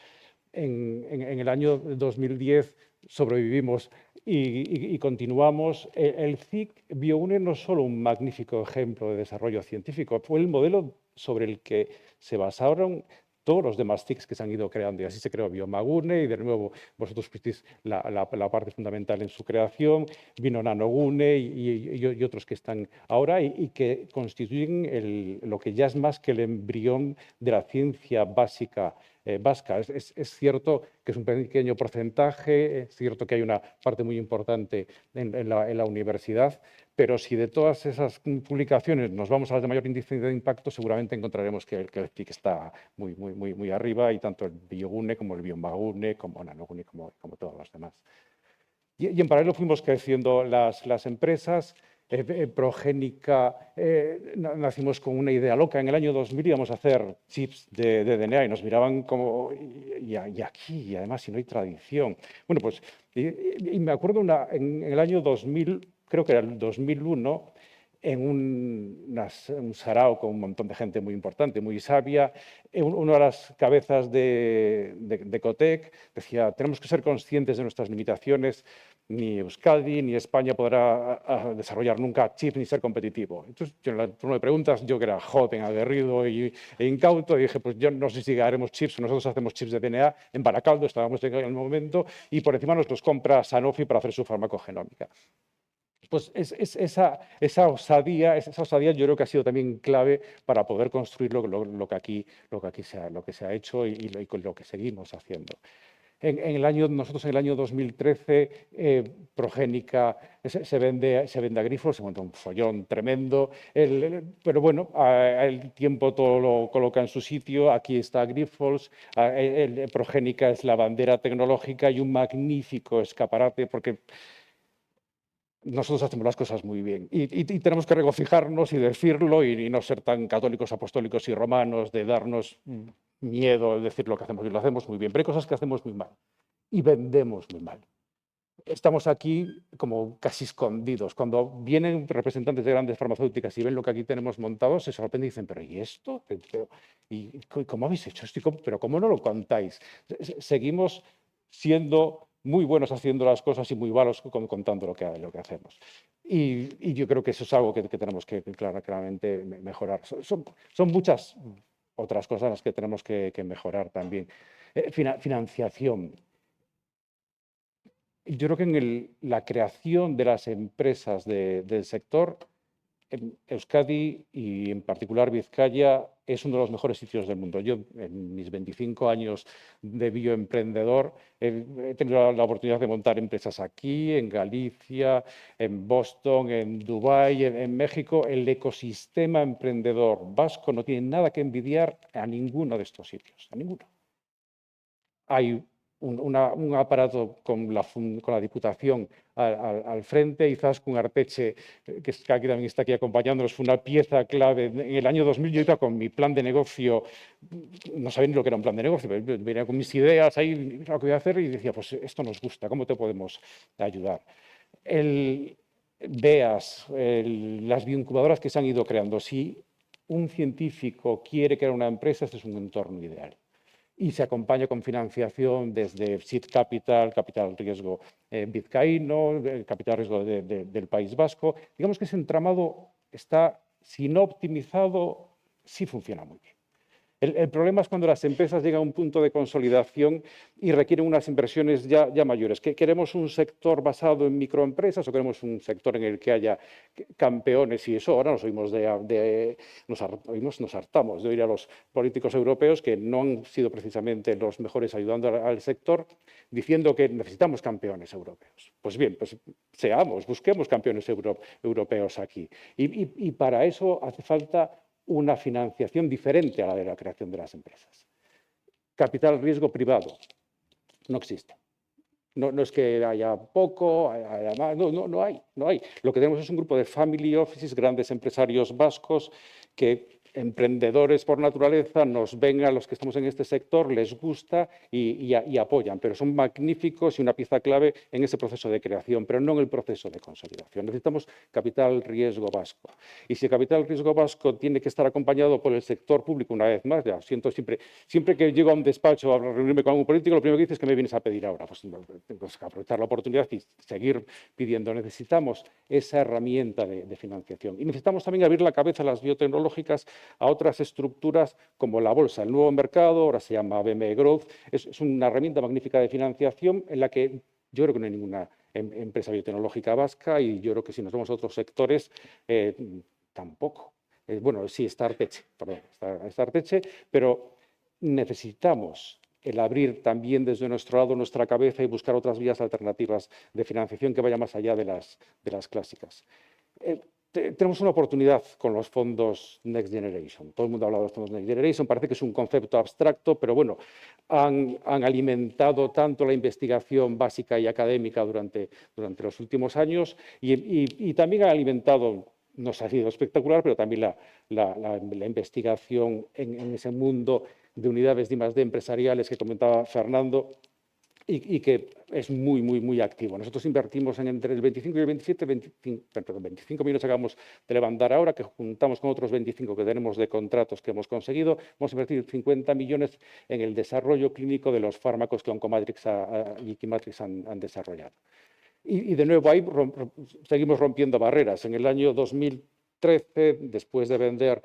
En el año 2010 sobrevivimos y continuamos. El CIC Biogune no es solo un magnífico ejemplo de desarrollo científico, fue el modelo sobre el que se basaron todos los demás CICs que se han ido creando. Y así se creó Biomagune y de nuevo vosotros fuisteis la parte fundamental en su creación. Vino Nanogune y otros que están ahora y que constituyen lo que ya es más que el embrión de la ciencia básica vasca. Es cierto que es un pequeño porcentaje, es cierto que hay una parte muy importante en la universidad, pero si de todas esas publicaciones nos vamos a las de mayor índice de impacto, seguramente encontraremos que el CIC está muy arriba y tanto el Biogune como el Biomagune, como Nanogune, como todos los demás. Y en paralelo fuimos creciendo las empresas. Progénica, nacimos con una idea loca. En el año 2000 íbamos a hacer chips de DNA y nos miraban como, y aquí, y además si no hay tradición. Bueno, pues, y me acuerdo en el año 2000, creo que era el 2001, en un sarao con un montón de gente muy importante, muy sabia. Una de las cabezas de Cotec decía, tenemos que ser conscientes de nuestras limitaciones, ni Euskadi ni España podrá desarrollar nunca chips ni ser competitivo. Entonces, en la turno de preguntas, yo que era joven, aguerrido e incauto, dije, pues yo no sé si haremos chips, nosotros hacemos chips de DNA en Baracaldo, estábamos en el momento, y por encima nos los compra Sanofi para hacer su farmacogenómica. Pues esa osadía yo creo que ha sido también clave para poder construir lo que aquí se ha hecho y lo que seguimos haciendo. Nosotros en el año 2013, Progénica se vende a Grifols, se monta un follón tremendo, pero bueno, el tiempo todo lo coloca en su sitio. Aquí está Grifols, Progénica es la bandera tecnológica y un magnífico escaparate porque nosotros hacemos las cosas muy bien y tenemos que regocijarnos y decirlo y no ser tan católicos, apostólicos y romanos de darnos miedo de decir lo que hacemos y lo hacemos muy bien, pero hay cosas que hacemos muy mal y vendemos muy mal. Estamos aquí como casi escondidos. Cuando vienen representantes de grandes farmacéuticas y ven lo que aquí tenemos montado, se sorprenden y dicen, ¿pero y esto? ¿Y cómo habéis hecho esto? ¿Pero cómo no lo contáis? Seguimos siendo muy buenos haciendo las cosas y muy malos contando lo que hacemos. Y yo creo que eso es algo que tenemos que claramente mejorar. Son muchas otras cosas las que tenemos que mejorar también. Financiación. Yo creo que en la creación de las empresas del sector, Euskadi y en particular Vizcaya es uno de los mejores sitios del mundo. Yo en mis 25 años de bioemprendedor he tenido la oportunidad de montar empresas aquí, en Galicia, en Boston, en Dubái, en México. El ecosistema emprendedor vasco no tiene nada que envidiar a ninguno de estos sitios, a ninguno. Hay un aparato con la Diputación al frente, Izaskun Arteche, que aquí también está aquí acompañándonos, fue una pieza clave. En el año 2000 yo iba con mi plan de negocio, no sabía ni lo que era un plan de negocio, pero venía con mis ideas ahí, lo que voy a hacer, y decía, pues esto nos gusta, ¿cómo te podemos ayudar? Veas las bioincubadoras que se han ido creando. Si un científico quiere crear una empresa, este es un entorno ideal. Y se acompaña con financiación desde Seed Capital, Capital Riesgo vizcaíno, Capital Riesgo del País Vasco. Digamos que ese entramado está, si no optimizado, sí funciona muy bien. El problema es cuando las empresas llegan a un punto de consolidación y requieren unas inversiones ya mayores. ¿Queremos un sector basado en microempresas o queremos un sector en el que haya campeones? Y eso ahora nos hartamos de oír a los políticos europeos que no han sido precisamente los mejores ayudando al sector, diciendo que necesitamos campeones europeos. Pues bien, pues busquemos campeones europeos aquí. Y para eso hace falta una financiación diferente a la de la creación de las empresas. Capital riesgo privado no existe. No es que haya poco, haya más, no hay. Lo que tenemos es un grupo de family offices, grandes empresarios vascos que emprendedores por naturaleza nos ven a los que estamos en este sector, les gusta y apoyan, pero son magníficos y una pieza clave en ese proceso de creación, pero no en el proceso de consolidación. Necesitamos capital riesgo vasco. Y si el capital riesgo vasco tiene que estar acompañado por el sector público, una vez más, ya siento siempre que llego a un despacho a reunirme con algún político, lo primero que dices es que me vienes a pedir ahora. Pues tengo que aprovechar la oportunidad y seguir pidiendo. Necesitamos esa herramienta de financiación. Y necesitamos también abrir la cabeza a las biotecnológicas, a otras estructuras como la bolsa, el nuevo mercado, ahora se llama BME Growth. Es una herramienta magnífica de financiación en la que yo creo que no hay ninguna empresa biotecnológica vasca y yo creo que si nos vamos a otros sectores, tampoco. Bueno, sí, está Arteche, pero necesitamos el abrir también desde nuestro lado nuestra cabeza y buscar otras vías alternativas de financiación que vayan más allá de las clásicas. Tenemos una oportunidad con los fondos Next Generation. Todo el mundo ha hablado de los fondos Next Generation, parece que es un concepto abstracto, pero bueno, han alimentado tanto la investigación básica y académica durante los últimos años y también han alimentado, no ha sido espectacular, pero también la investigación en ese mundo de unidades de I+D empresariales que comentaba Fernando. y que es muy, muy, muy activo. Nosotros invertimos entre el 25 y el 27, 25 millones acabamos de levantar ahora, que juntamos con otros 25 que tenemos de contratos que hemos conseguido. Hemos invertido 50 millones en el desarrollo clínico de los fármacos que Oncomatrix y Quimatrix han desarrollado. Y de nuevo ahí seguimos rompiendo barreras. En el año 2013, después de vender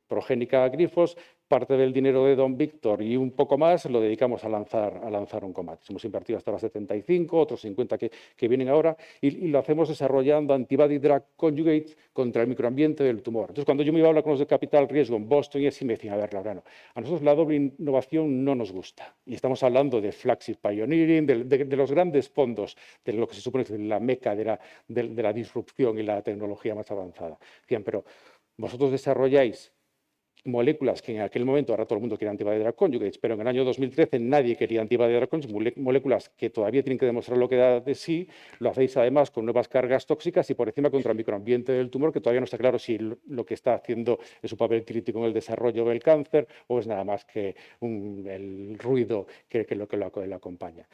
Progénica a Grifos, parte del dinero de Don Víctor y un poco más lo dedicamos a lanzar Oncomatrix. Hemos invertido hasta los 75, otros 50 que vienen ahora, y lo hacemos desarrollando antibody drug conjugates contra el microambiente del tumor. Entonces, cuando yo me iba a hablar con los de Capital Riesgo en Boston y así, me decían, a ver, Laureano, a nosotros la doble innovación no nos gusta. Y estamos hablando de Flagship Pioneering, de los grandes fondos, de lo que se supone que es la meca de la disrupción y la tecnología más avanzada. Decían, pero vosotros desarrolláis moléculas que en aquel momento, ahora todo el mundo quiere antibody drug conjugates, pero en el año 2013 nadie quería antibody drug conjugates, moléculas que todavía tienen que demostrar lo que da de sí, lo hacéis además con nuevas cargas tóxicas y por encima contra el microambiente del tumor, que todavía no está claro si lo que está haciendo es un papel crítico en el desarrollo del cáncer o es nada más que el ruido que lo acompaña.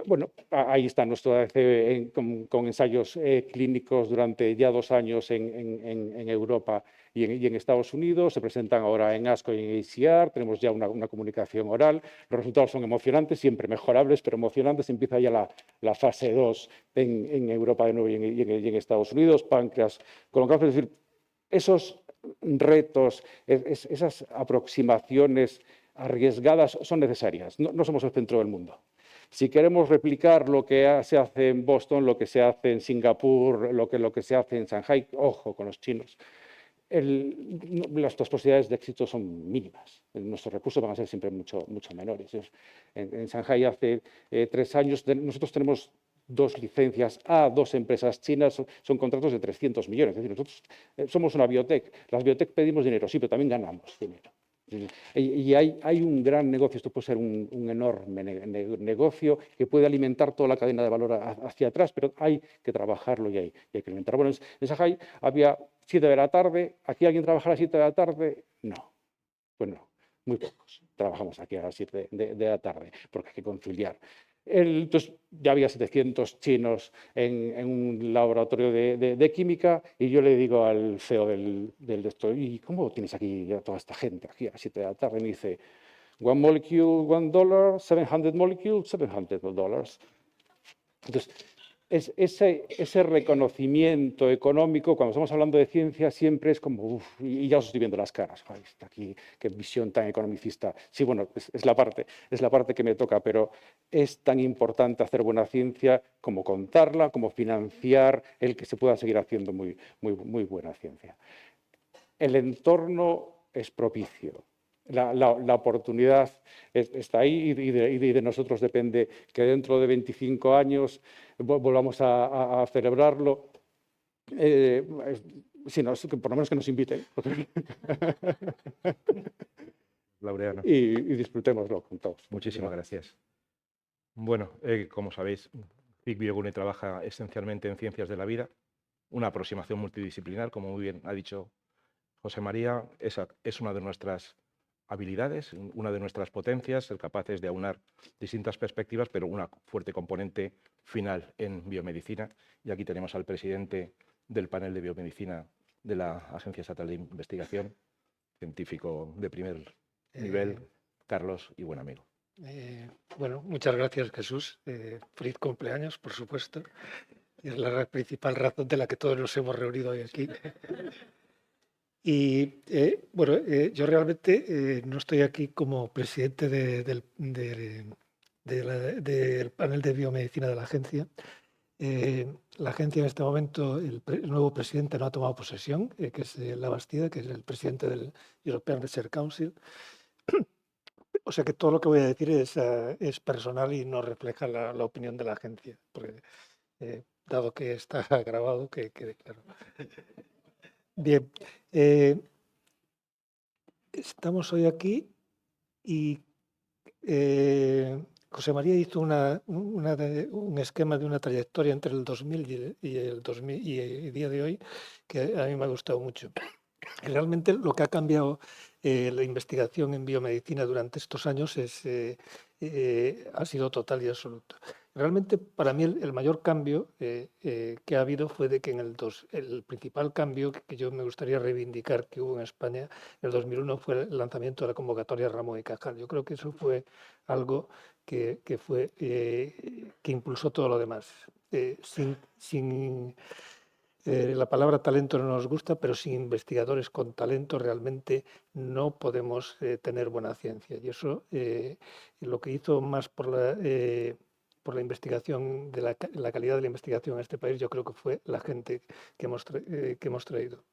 Bueno, ahí está nuestro ADC con ensayos clínicos durante ya 2 años en Europa y en Estados Unidos. Se presentan ahora en ASCO y en ACR. Tenemos ya una comunicación oral. Los resultados son emocionantes, siempre mejorables, pero emocionantes. Empieza ya la fase 2 en Europa de nuevo y en Estados Unidos. Páncreas, colon cáncer. Es decir, esos retos, esas aproximaciones arriesgadas son necesarias. No somos el centro del mundo. Si queremos replicar lo que se hace en Boston, lo que se hace en Singapur, lo que se hace en Shanghái, ojo con los chinos, las posibilidades de éxito son mínimas. Nuestros recursos van a ser siempre mucho menores. En Shanghái hace 3 años nosotros tenemos 2 licencias a 2 empresas chinas, son contratos de 300 millones. Es decir, nosotros somos una biotech. Las biotech pedimos dinero, sí, pero también ganamos dinero. Y hay un gran negocio, esto puede ser un enorme negocio que puede alimentar toda la cadena de valor hacia atrás, pero hay que trabajarlo y hay que alimentar. Bueno, en Shanghái había 7 de la tarde, ¿aquí alguien trabaja a las 7 de la tarde? No, pues no, muy pocos. Trabajamos aquí a las 7 de la tarde porque hay que conciliar. Entonces ya había 700 chinos en un laboratorio de química y yo le digo al CEO del esto, ¿y cómo tienes aquí a toda esta gente aquí a las 7 de la tarde? Y me dice, one molecule, $1, 700 molecules, $700. Entonces, ese reconocimiento económico, cuando estamos hablando de ciencia, siempre es como, y ya os estoy viendo las caras, ay, está aquí, qué visión tan economicista. Sí, bueno, es la parte que me toca, pero es tan importante hacer buena ciencia como contarla, como financiar el que se pueda seguir haciendo muy buena ciencia. El entorno es propicio. La oportunidad está ahí y de nosotros depende que dentro de 25 años volvamos a celebrarlo. Si no, por lo menos que nos inviten. Laureano. Y disfrutémoslo con todos. Muchísimas gracias. Bueno, como sabéis, CIC Biogune trabaja esencialmente en ciencias de la vida, una aproximación multidisciplinar, como muy bien ha dicho José María, esa es una de nuestras habilidades, una de nuestras potencias, ser capaces de aunar distintas perspectivas, pero una fuerte componente final en biomedicina. Y aquí tenemos al presidente del panel de biomedicina de la Agencia Estatal de Investigación, científico de primer nivel, Carlos, y buen amigo. Bueno, muchas gracias, Jesús. Feliz cumpleaños, por supuesto. Es la principal razón de la que todos nos hemos reunido hoy aquí. Y bueno, yo realmente no estoy aquí como presidente del panel de biomedicina de la agencia. La agencia en este momento, el nuevo presidente no ha tomado posesión, que es Labastida, que es el presidente del European Research Council. O sea que todo lo que voy a decir es personal y no refleja la opinión de la agencia, porque dado que está grabado, que quede claro. Bien, estamos hoy aquí y José María hizo un esquema de una trayectoria entre el 2000 y el día de hoy que a mí me ha gustado mucho. Realmente lo que ha cambiado la investigación en biomedicina durante estos años es ha sido total y absoluto. Realmente, para mí, el mayor cambio que ha habido fue de que el principal cambio que yo me gustaría reivindicar que hubo en España en el 2001 fue el lanzamiento de la convocatoria Ramón y Cajal. Yo creo que eso fue algo que impulsó todo lo demás. La palabra talento no nos gusta, pero sin investigadores con talento realmente no podemos tener buena ciencia. Y eso lo que hizo más por la investigación, la calidad de la investigación en este país, yo creo que fue la gente que hemos traído.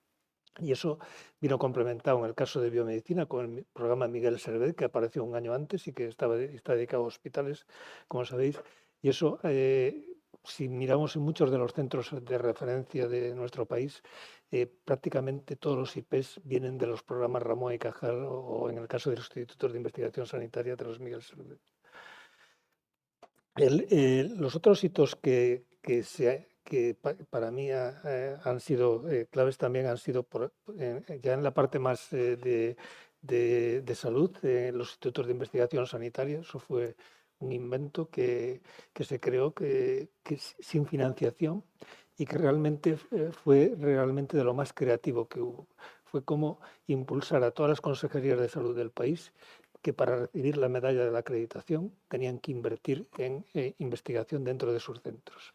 Y eso vino complementado en el caso de biomedicina con el programa Miguel Servet, que apareció un año antes y que está dedicado a hospitales, como sabéis. Y eso, si miramos en muchos de los centros de referencia de nuestro país, prácticamente todos los IPs vienen de los programas Ramón y Cajal o en el caso de los institutos de investigación sanitaria de los Miguel Servet. Los otros hitos que para mí han sido claves también han sido ya en la parte más de salud, los institutos de investigación sanitaria. Eso fue un invento que se creó que sin financiación y que realmente fue realmente de lo más creativo que hubo. Fue como impulsar a todas las consejerías de salud del país que para recibir la medalla de la acreditación tenían que invertir en investigación dentro de sus centros.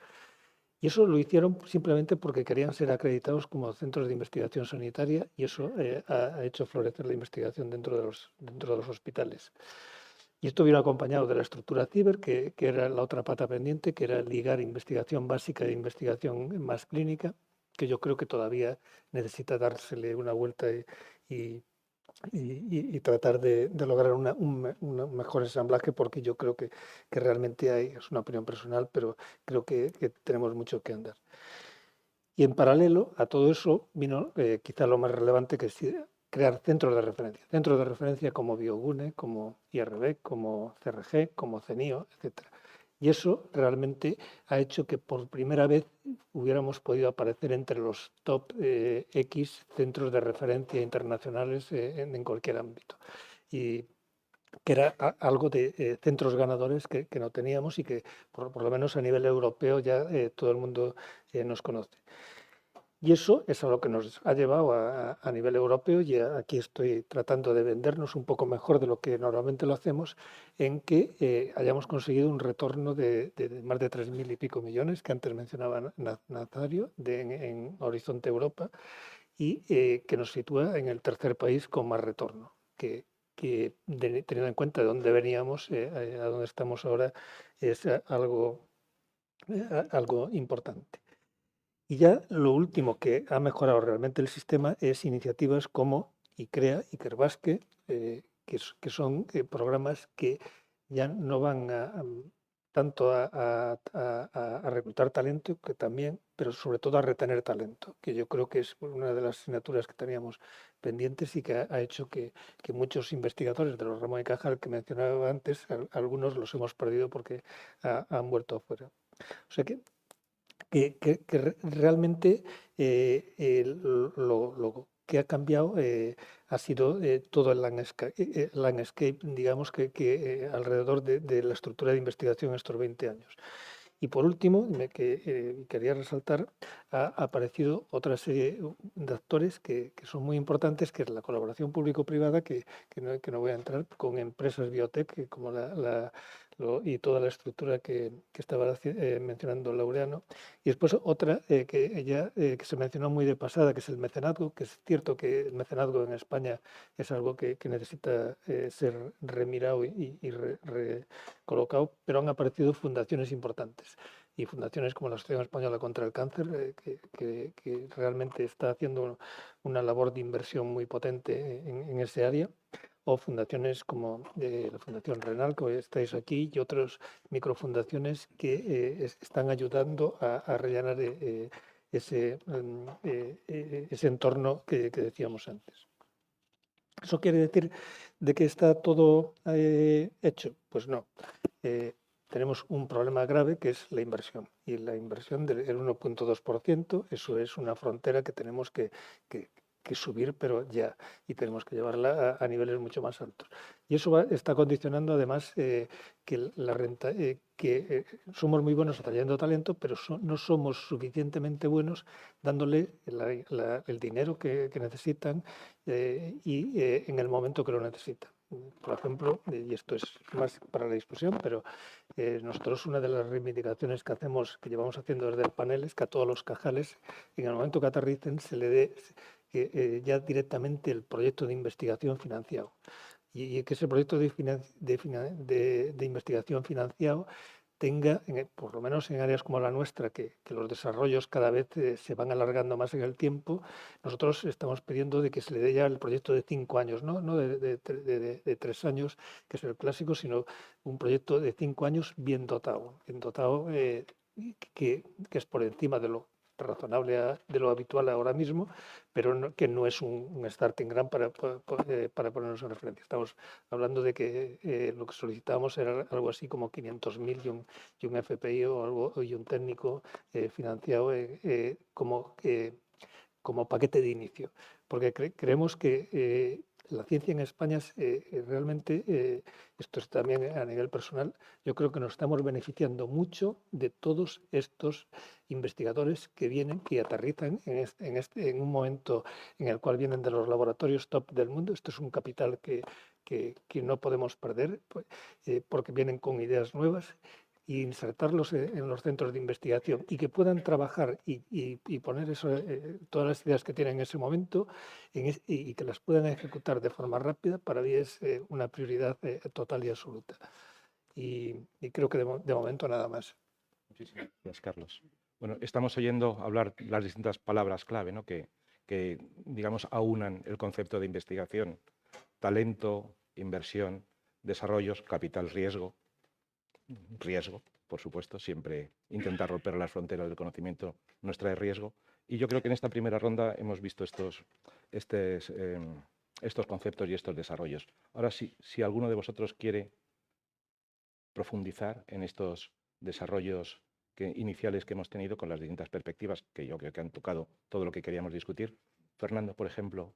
Y eso lo hicieron simplemente porque querían ser acreditados como centros de investigación sanitaria y eso ha hecho florecer la investigación dentro de los hospitales. Y esto vino acompañado de la estructura CIBER, que era la otra pata pendiente, que era ligar investigación básica e investigación más clínica, que yo creo que todavía necesita dársele una vuelta y tratar de lograr un mejor ensamblaje, porque yo creo que realmente es una opinión personal, pero creo que tenemos mucho que andar. Y en paralelo a todo eso vino quizá lo más relevante, que es crear centros de referencia como Biogune, como IRB, como CRG, como CENIO, etc. Y eso realmente ha hecho que por primera vez hubiéramos podido aparecer entre los top X centros de referencia internacionales en cualquier ámbito. Y que era algo de centros ganadores que no teníamos y que por lo menos a nivel europeo ya todo el mundo nos conoce. Y eso es a lo que nos ha llevado a nivel europeo, y aquí estoy tratando de vendernos un poco mejor de lo que normalmente lo hacemos, en que hayamos conseguido un retorno de más de 3.000 y pico millones, que antes mencionaba Nazario, en Horizonte Europa, y que nos sitúa en el tercer país con más retorno, que teniendo en cuenta de dónde veníamos, a dónde estamos ahora, es algo importante. Y ya lo último que ha mejorado realmente el sistema es iniciativas como ICREA, Ikerbasque, que son programas que ya no van tanto a reclutar talento, que también, pero sobre todo a retener talento, que yo creo que es una de las asignaturas que teníamos pendientes y que ha hecho que muchos investigadores de los Ramón y Cajal que mencionaba antes, algunos los hemos perdido porque han vuelto afuera. O sea que realmente lo que ha cambiado ha sido todo el landscape, digamos, que alrededor de la estructura de investigación estos 20 años. Y por último, quería resaltar, ha aparecido otra serie de actores que son muy importantes, que es la colaboración público-privada, que no voy a entrar, con empresas biotech como y toda la estructura que estaba mencionando Laureano. Y después otra que se mencionó muy de pasada, que es el mecenazgo, que es cierto que el mecenazgo en España es algo que necesita ser remirado y recolocado, pero han aparecido fundaciones importantes. Y fundaciones como la Asociación Española contra el Cáncer, que realmente está haciendo una labor de inversión muy potente en ese área, o fundaciones como la Fundación Renal, que estáis aquí, y otras microfundaciones que están ayudando a rellenar ese entorno que decíamos antes. ¿Eso quiere decir de que está todo hecho? Pues no. Tenemos un problema grave, que es la inversión. Y la inversión del 1,2%, eso es una frontera que tenemos que que subir, pero ya, y tenemos que llevarla a niveles mucho más altos. Y eso está condicionando además que la renta, que somos muy buenos atrayendo talento, pero no somos suficientemente buenos dándole el dinero que necesitan y en el momento que lo necesitan. Por ejemplo, y esto es más para la discusión, pero nosotros una de las reivindicaciones que hacemos, que llevamos haciendo desde el panel, es que a todos los cajales, en el momento que aterricen, se le dé ya directamente el proyecto de investigación financiado. Y que ese proyecto de investigación financiado tenga, por lo menos en áreas como la nuestra, que los desarrollos cada vez se van alargando más en el tiempo, nosotros estamos pidiendo de que se le dé ya el proyecto de 5 años, no de 3 años, que es el clásico, sino un proyecto de 5 años bien dotado que es por encima de lo razonable, de lo habitual ahora mismo, pero que no es un starting grant para ponernos en referencia. Estamos hablando de que lo que solicitábamos era algo así como 500.000 y un FPI o algo, y un técnico financiado como paquete de inicio, porque creemos que la ciencia en España realmente, esto es también a nivel personal, yo creo que nos estamos beneficiando mucho de todos estos investigadores que vienen, que aterrizan en un momento en el cual vienen de los laboratorios top del mundo. Esto es un capital que no podemos perder, porque vienen con ideas nuevas, y insertarlos en los centros de investigación y que puedan trabajar y poner todas las ideas que tienen en ese momento y que las puedan ejecutar de forma rápida, para mí es una prioridad total y absoluta. Y creo que de momento nada más. Muchísimas gracias, Carlos. Bueno, estamos oyendo hablar las distintas palabras clave, ¿no? que digamos, aunan el concepto de investigación: talento, inversión, desarrollos, capital, riesgo, por supuesto, siempre intentar romper las fronteras del conocimiento nos trae riesgo. Y yo creo que en esta primera ronda hemos visto estos conceptos y estos desarrollos. Ahora, si alguno de vosotros quiere profundizar en estos desarrollos iniciales que hemos tenido con las distintas perspectivas, que yo creo que han tocado todo lo que queríamos discutir. Fernando, por ejemplo.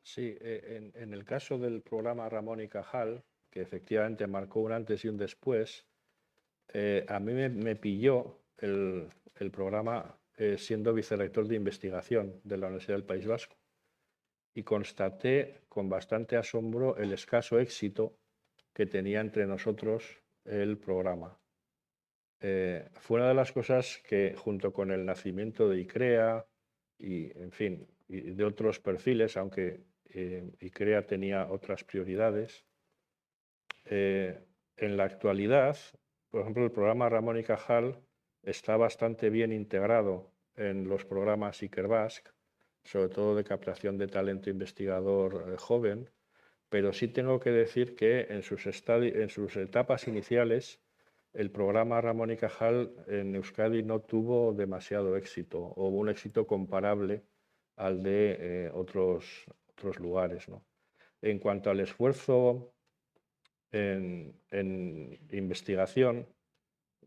Sí, en el caso del programa Ramón y Cajal, que efectivamente marcó un antes y un después, a mí me pilló el programa siendo vicerrector de investigación de la Universidad del País Vasco, y constaté con bastante asombro el escaso éxito que tenía entre nosotros el programa. Fue una de las cosas que, junto con el nacimiento de ICREA y, en fin, y de otros perfiles, aunque ICREA tenía otras prioridades, en la actualidad, por ejemplo, el programa Ramón y Cajal está bastante bien integrado en los programas Ikerbasque, sobre todo de captación de talento investigador joven, pero sí tengo que decir que en sus etapas iniciales el programa Ramón y Cajal en Euskadi no tuvo demasiado éxito, o un éxito comparable al de otros lugares, ¿no? En cuanto al esfuerzo en investigación,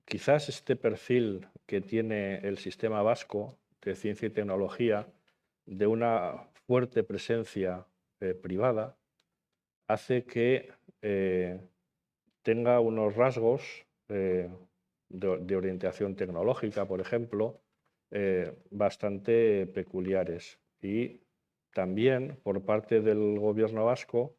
quizás este perfil que tiene el sistema vasco de ciencia y tecnología, de una fuerte presencia privada, hace que tenga unos rasgos de orientación tecnológica, por ejemplo, bastante peculiares. Y también, por parte del gobierno vasco,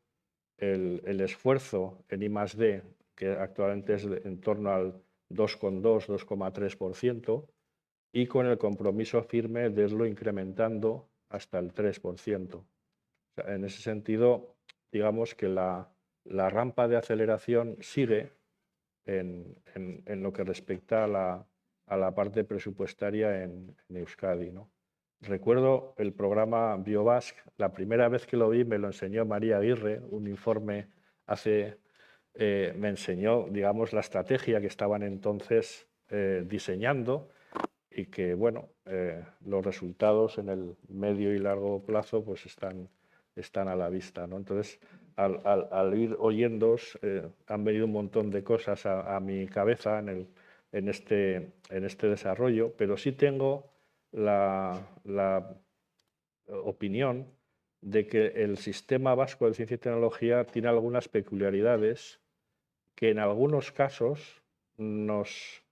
el esfuerzo en I+D, que actualmente es en torno al 2,2-2,3%, y con el compromiso firme de irlo incrementando hasta el 3%. O sea, en ese sentido, digamos que la rampa de aceleración sigue en lo que respecta a la parte presupuestaria en Euskadi, ¿no? Recuerdo el programa BioBasque, la primera vez que lo vi me lo enseñó María Aguirre, un informe me enseñó, digamos, la estrategia que estaban entonces diseñando, y que, bueno, los resultados en el medio y largo plazo pues están a la vista, ¿no? Entonces, al ir oyéndoos, han venido un montón de cosas a mi cabeza en este desarrollo, pero sí tengo la opinión de que el sistema vasco de ciencia y tecnología tiene algunas peculiaridades que en algunos casos nos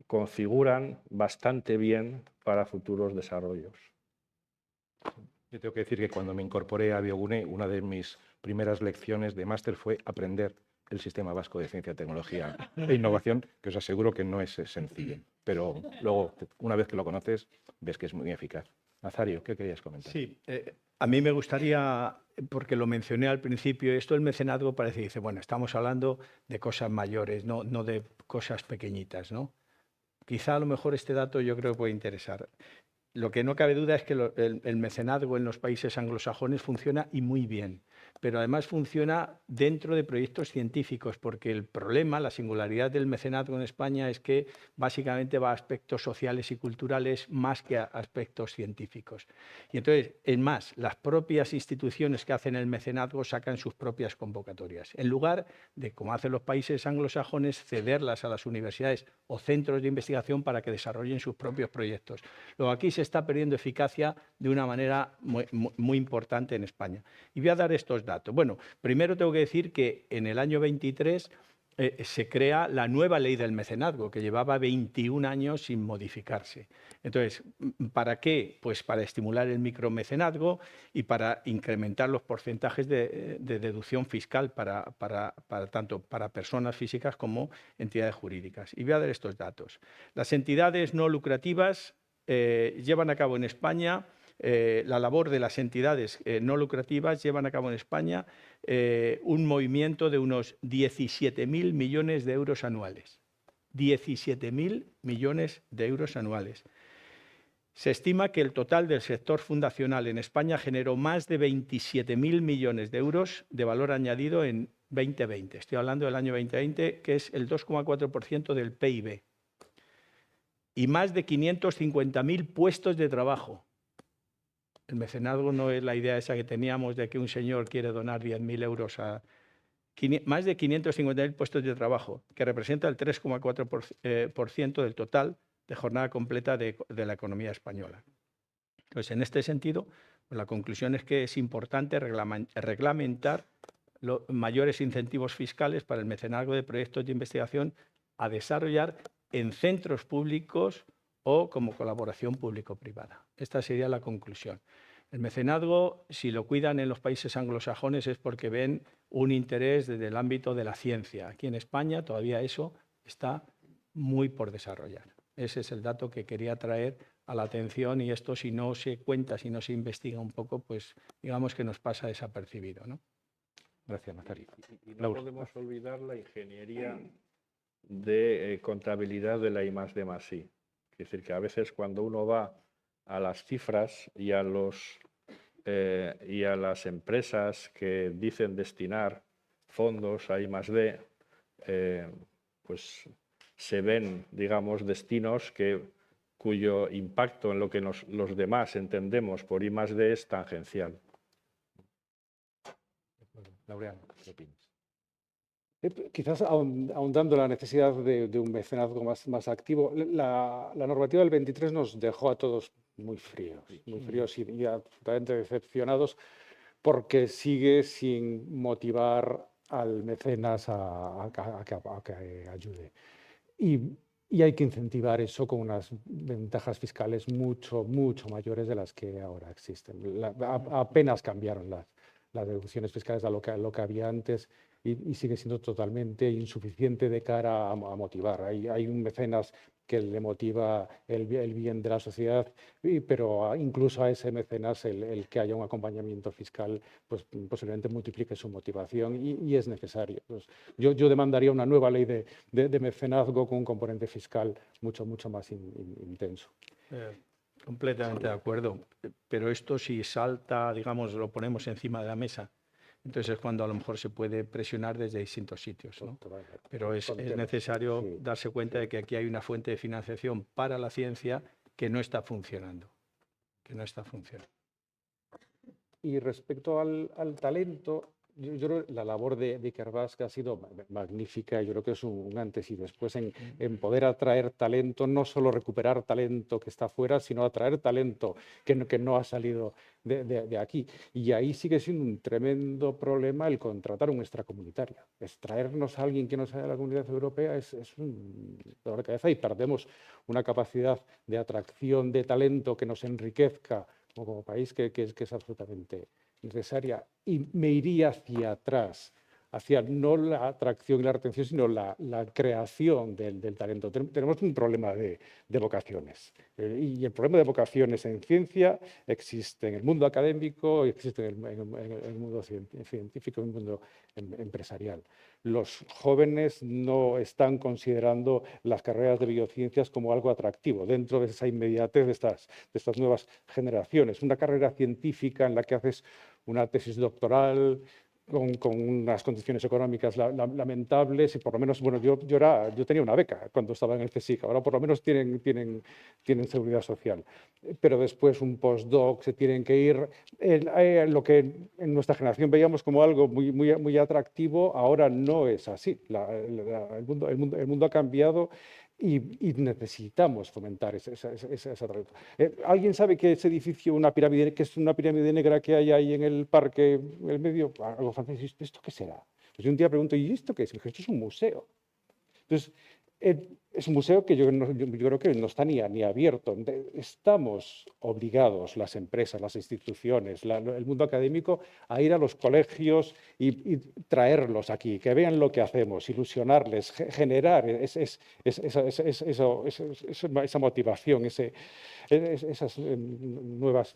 configuran bastante bien para futuros desarrollos. Yo tengo que decir que cuando me incorporé a Biogune, una de mis primeras lecciones de máster fue aprender el sistema vasco de ciencia, tecnología e innovación, que os aseguro que no es sencillo, pero luego, una vez que lo conoces, ves que es muy eficaz. Nazario, ¿qué querías comentar? Sí, a mí me gustaría, porque lo mencioné al principio, esto del mecenazgo parece, dice, bueno, estamos hablando de cosas mayores, no de cosas pequeñitas, ¿no? Quizá a lo mejor este dato yo creo que puede interesar. Lo que no cabe duda es que el mecenazgo en los países anglosajones funciona y muy bien, pero además funciona dentro de proyectos científicos, porque el problema, la singularidad del mecenazgo en España es que básicamente va a aspectos sociales y culturales más que a aspectos científicos. Y entonces, es más, las propias instituciones que hacen el mecenazgo sacan sus propias convocatorias, en lugar de, como hacen los países anglosajones, cederlas a las universidades o centros de investigación para que desarrollen sus propios proyectos. Luego aquí se está perdiendo eficacia de una manera muy importante en España. Y voy a dar estos datos. Bueno, primero tengo que decir que en el año 23 se crea la nueva ley del mecenazgo, que llevaba 21 años sin modificarse. Entonces, ¿para qué? Pues para estimular el micromecenazgo y para incrementar los porcentajes de deducción fiscal tanto para personas físicas como entidades jurídicas. Y voy a dar estos datos. Las entidades no lucrativas llevan a cabo en España, la labor de las entidades no lucrativas llevan a cabo en España un movimiento de unos 17.000 millones de euros anuales. 17.000 millones de euros anuales. Se estima que el total del sector fundacional en España generó más de 27.000 millones de euros de valor añadido en 2020. Estoy hablando del año 2020, que es el 2,4% del PIB. Y más de 550.000 puestos de trabajo. El mecenazgo no es la idea esa que teníamos de que un señor quiere donar 10.000 euros a... Más de 550.000 puestos de trabajo, que representa el 3,4% del total de jornada completa de la economía española. Entonces, en este sentido, pues la conclusión es que es importante reglamentar los mayores incentivos fiscales para el mecenazgo de proyectos de investigación a desarrollar en centros públicos o como colaboración público-privada. Esta sería la conclusión. El mecenazgo, si lo cuidan en los países anglosajones, es porque ven un interés desde el ámbito de la ciencia. Aquí en España todavía eso está muy por desarrollar. Ese es el dato que quería traer a la atención y esto, si no se cuenta, si no se investiga un poco, pues digamos que nos pasa desapercibido, ¿no? Gracias, Nazario. Y no podemos olvidar la ingeniería de contabilidad de la I+D+I. Es decir, que a veces cuando uno va a las cifras y a las empresas que dicen destinar fondos a I+D, pues se ven, digamos, destinos cuyo impacto en lo que los demás entendemos por I+D es tangencial. Laureano, ¿qué opinas? Quizás ahondando en la necesidad de un mecenazgo más activo, la normativa del 23 nos dejó a todos muy fríos y absolutamente decepcionados porque sigue sin motivar al mecenas a que ayude. Y hay que incentivar eso con unas ventajas fiscales mucho mayores de las que ahora existen. Apenas cambiaron las deducciones fiscales a lo que había antes y sigue siendo totalmente insuficiente de cara a motivar. Hay un mecenas que le motiva el bien de la sociedad, pero incluso a ese mecenas el que haya un acompañamiento fiscal pues posiblemente multiplique su motivación y es necesario. Pues yo demandaría una nueva ley de mecenazgo con un componente fiscal mucho más intenso. Completamente de acuerdo, pero esto si salta, digamos, lo ponemos encima de la mesa, entonces es cuando a lo mejor se puede presionar desde distintos sitios, ¿no? Pero es necesario darse cuenta de que aquí hay una fuente de financiación para la ciencia que no está funcionando, Y respecto al talento, yo creo que la labor de Ikerbasque ha sido magnífica. Yo creo que es un antes y después en poder atraer talento, no solo recuperar talento que está fuera, sino atraer talento que no ha salido de aquí. Y ahí sigue siendo un tremendo problema el contratar un extracomunitario. Extraernos a alguien que no sea de la Comunidad Europea es un dolor de cabeza, y perdemos una capacidad de atracción de talento que nos enriquezca como país que es absolutamente necesaria. Y me iría hacia atrás, hacia no la atracción y la retención, sino la creación del talento. Tenemos un problema de vocaciones. Y el problema de vocaciones en ciencia existe en el mundo académico, existe en el mundo científico, en el mundo empresarial. Los jóvenes no están considerando las carreras de biociencias como algo atractivo dentro de esa inmediatez de estas nuevas generaciones. Una carrera científica en la que haces una tesis doctoral con unas condiciones económicas lamentables, y por lo menos, bueno, yo tenía una beca cuando estaba en el CSIC, ahora por lo menos tienen seguridad social, pero después un postdoc, se tienen que ir, lo que en nuestra generación veíamos como algo muy atractivo, ahora no es así. El mundo ha cambiado. Y necesitamos fomentar esa trayectoria. ¿Alguien sabe que ese edificio, que es una pirámide negra que hay ahí en el parque, en el medio? Algo francés. ¿Esto qué será? Pues yo un día pregunto, ¿y esto qué es? Esto es un museo. Entonces, es un museo que yo creo que no está ni abierto. Estamos obligados, las empresas, las instituciones, el mundo académico, a ir a los colegios y traerlos aquí, que vean lo que hacemos, ilusionarles, generar esa motivación, esas nuevas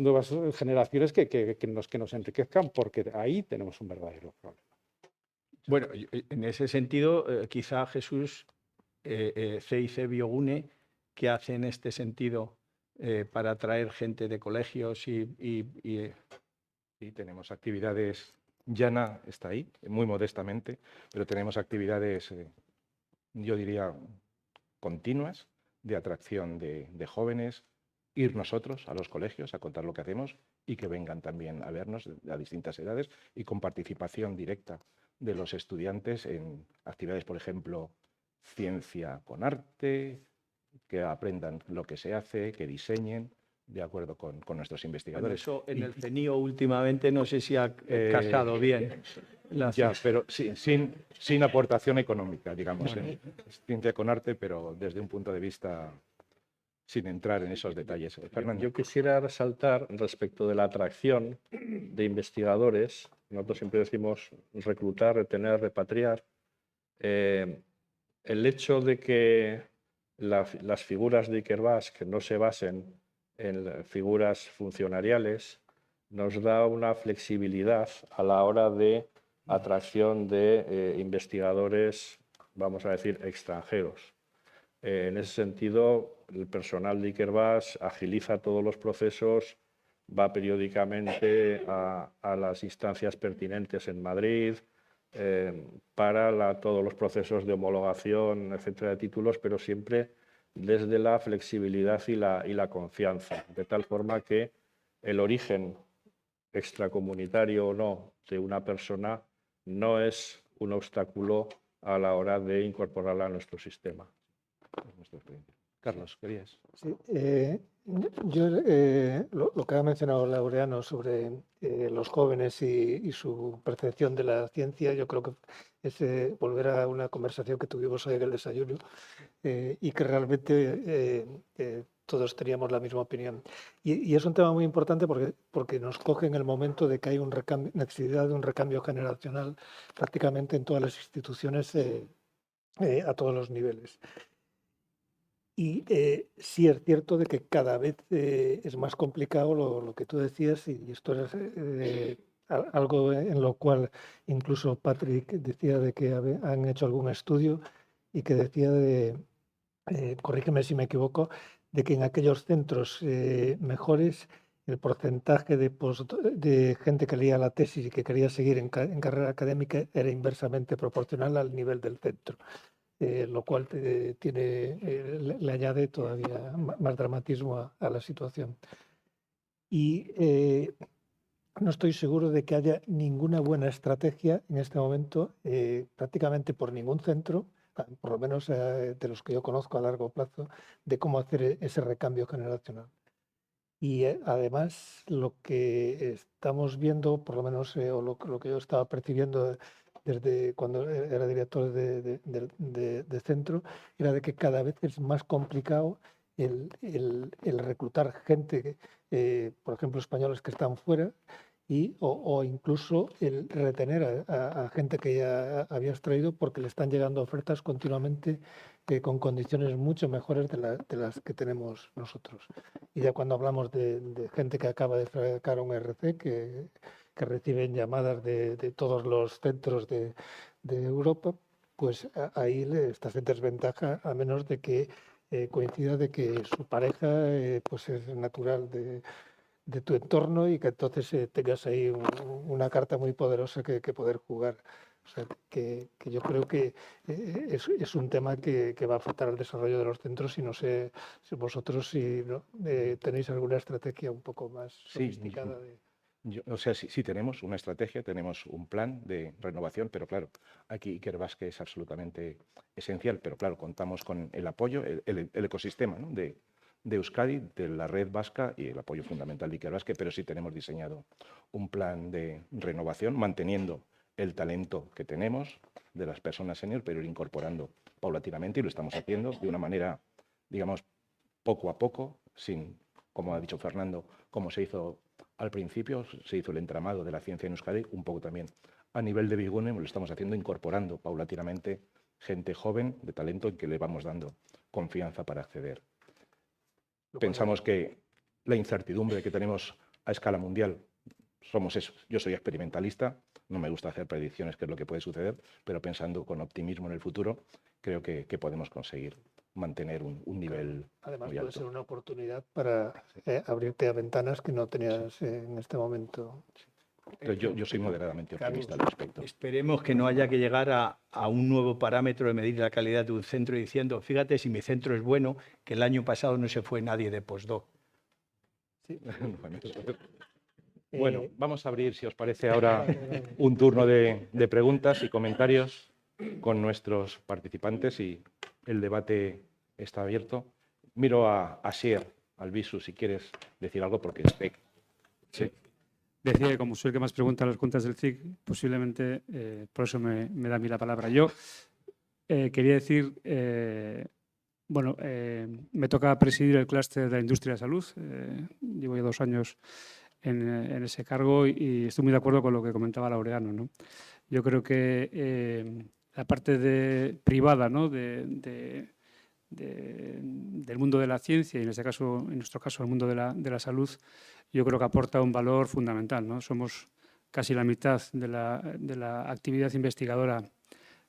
generaciones que nos enriquezcan, porque ahí tenemos un verdadero problema. Bueno, en ese sentido, quizá Jesús, CIC Biogune, ¿qué hace en este sentido para atraer gente de colegios y tenemos actividades. Jana está ahí, muy modestamente, pero tenemos actividades, yo diría, continuas de atracción de jóvenes, ir nosotros a los colegios a contar lo que hacemos y que vengan también a vernos a distintas edades, y con participación directa de los estudiantes en actividades, por ejemplo, ciencia con arte, que aprendan lo que se hace, que diseñen de acuerdo con nuestros investigadores. Bueno, eso en el CENIO últimamente no sé si ha casado bien. Ya, pero sí, sin aportación económica, digamos. Ciencia con arte, pero desde un punto de vista sin entrar en esos detalles. Fernando. Yo quisiera resaltar respecto de la atracción de investigadores. Nosotros siempre decimos reclutar, retener, repatriar. El hecho de que las figuras de Ikerbasque no se basen en figuras funcionariales nos da una flexibilidad a la hora de atracción de investigadores, vamos a decir, extranjeros. En ese sentido, el personal de Ikerbasque agiliza todos los procesos, va periódicamente a las instancias pertinentes en Madrid para todos los procesos de homologación, etcétera, de títulos, pero siempre desde la flexibilidad y la confianza, de tal forma que el origen extracomunitario o no de una persona no es un obstáculo a la hora de incorporarla a nuestro sistema. Carlos, ¿querías? Sí, yo lo que ha mencionado Laureano sobre los jóvenes y su percepción de la ciencia, yo creo que es volver a una conversación que tuvimos hoy en el desayuno y que realmente todos teníamos la misma opinión. Y es un tema muy importante porque nos coge en el momento de que hay necesidad de un recambio generacional prácticamente en todas las instituciones a todos los niveles. Y sí es cierto de que cada vez es más complicado lo que tú decías, y esto es algo en lo cual incluso Patrick decía de que han hecho algún estudio y que decía corrígeme si me equivoco, de que en aquellos centros mejores el porcentaje de gente que leía la tesis y que quería seguir en carrera académica era inversamente proporcional al nivel del centro. Lo cual le añade todavía más dramatismo a la situación. Y no estoy seguro de que haya ninguna buena estrategia en este momento, prácticamente por ningún centro, por lo menos de los que yo conozco a largo plazo, de cómo hacer ese recambio generacional. Y además lo que estamos viendo, por lo menos o lo que yo estaba percibiendo desde cuando era director de centro, era de que cada vez es más complicado el reclutar gente, por ejemplo, españoles que están fuera, o incluso el retener a gente que ya habías traído porque le están llegando ofertas continuamente con condiciones mucho mejores de las que tenemos nosotros. Y ya cuando hablamos de gente que acaba de sacar un RC, que reciben llamadas de todos los centros de Europa, pues ahí estás en desventaja a menos de que coincida de que su pareja pues es natural de tu entorno y que entonces tengas ahí una carta muy poderosa que poder jugar. O sea, que yo creo que es un tema que va a afectar al desarrollo de los centros y no sé si vosotros tenéis alguna estrategia un poco más sofisticada. O sea, sí tenemos una estrategia, tenemos un plan de renovación, pero claro, aquí Ikerbasque es absolutamente esencial, pero claro, contamos con el apoyo, el ecosistema, ¿no?, de Euskadi, de la red vasca y el apoyo fundamental de Ikerbasque, pero sí tenemos diseñado un plan de renovación, manteniendo el talento que tenemos de las personas senior, pero ir incorporando paulatinamente, y lo estamos haciendo de una manera, digamos, poco a poco, sin, como ha dicho Fernando, como se hizo al principio, se hizo el entramado de la ciencia en Euskadi, un poco también a nivel de Bigune, lo estamos haciendo incorporando paulatinamente gente joven de talento en que le vamos dando confianza para acceder. Pensamos que la incertidumbre que tenemos a escala mundial, somos eso. Yo soy experimentalista, no me gusta hacer predicciones qué es lo que puede suceder, pero pensando con optimismo en el futuro, creo que podemos conseguir mantener un nivel además muy alto. puede ser una oportunidad para abrirte a ventanas que no tenías en este momento. Entonces yo soy moderadamente optimista al respecto. Esperemos que no haya que llegar a un nuevo parámetro de medir la calidad de un centro diciendo, fíjate, si mi centro es bueno, que el año pasado no se fue nadie de postdoc. Sí. Bueno, vamos a abrir, si os parece, ahora un turno de preguntas y comentarios con nuestros participantes, y el debate está abierto. Miro a Asier, Albisu, si quieres decir algo, porque es PEC. Sí. Decía que como soy el que más pregunta a las cuentas del CIC, posiblemente por eso me da a mí la palabra. Yo quería decir, me toca presidir el clúster de la industria de salud. Llevo ya 2 años en ese cargo y estoy muy de acuerdo con lo que comentaba Laureano, ¿no? Yo creo que la parte privada, ¿no?, del mundo de la ciencia y en nuestro caso el mundo de la salud, yo creo que aporta un valor fundamental, ¿no? Somos casi la mitad de la actividad investigadora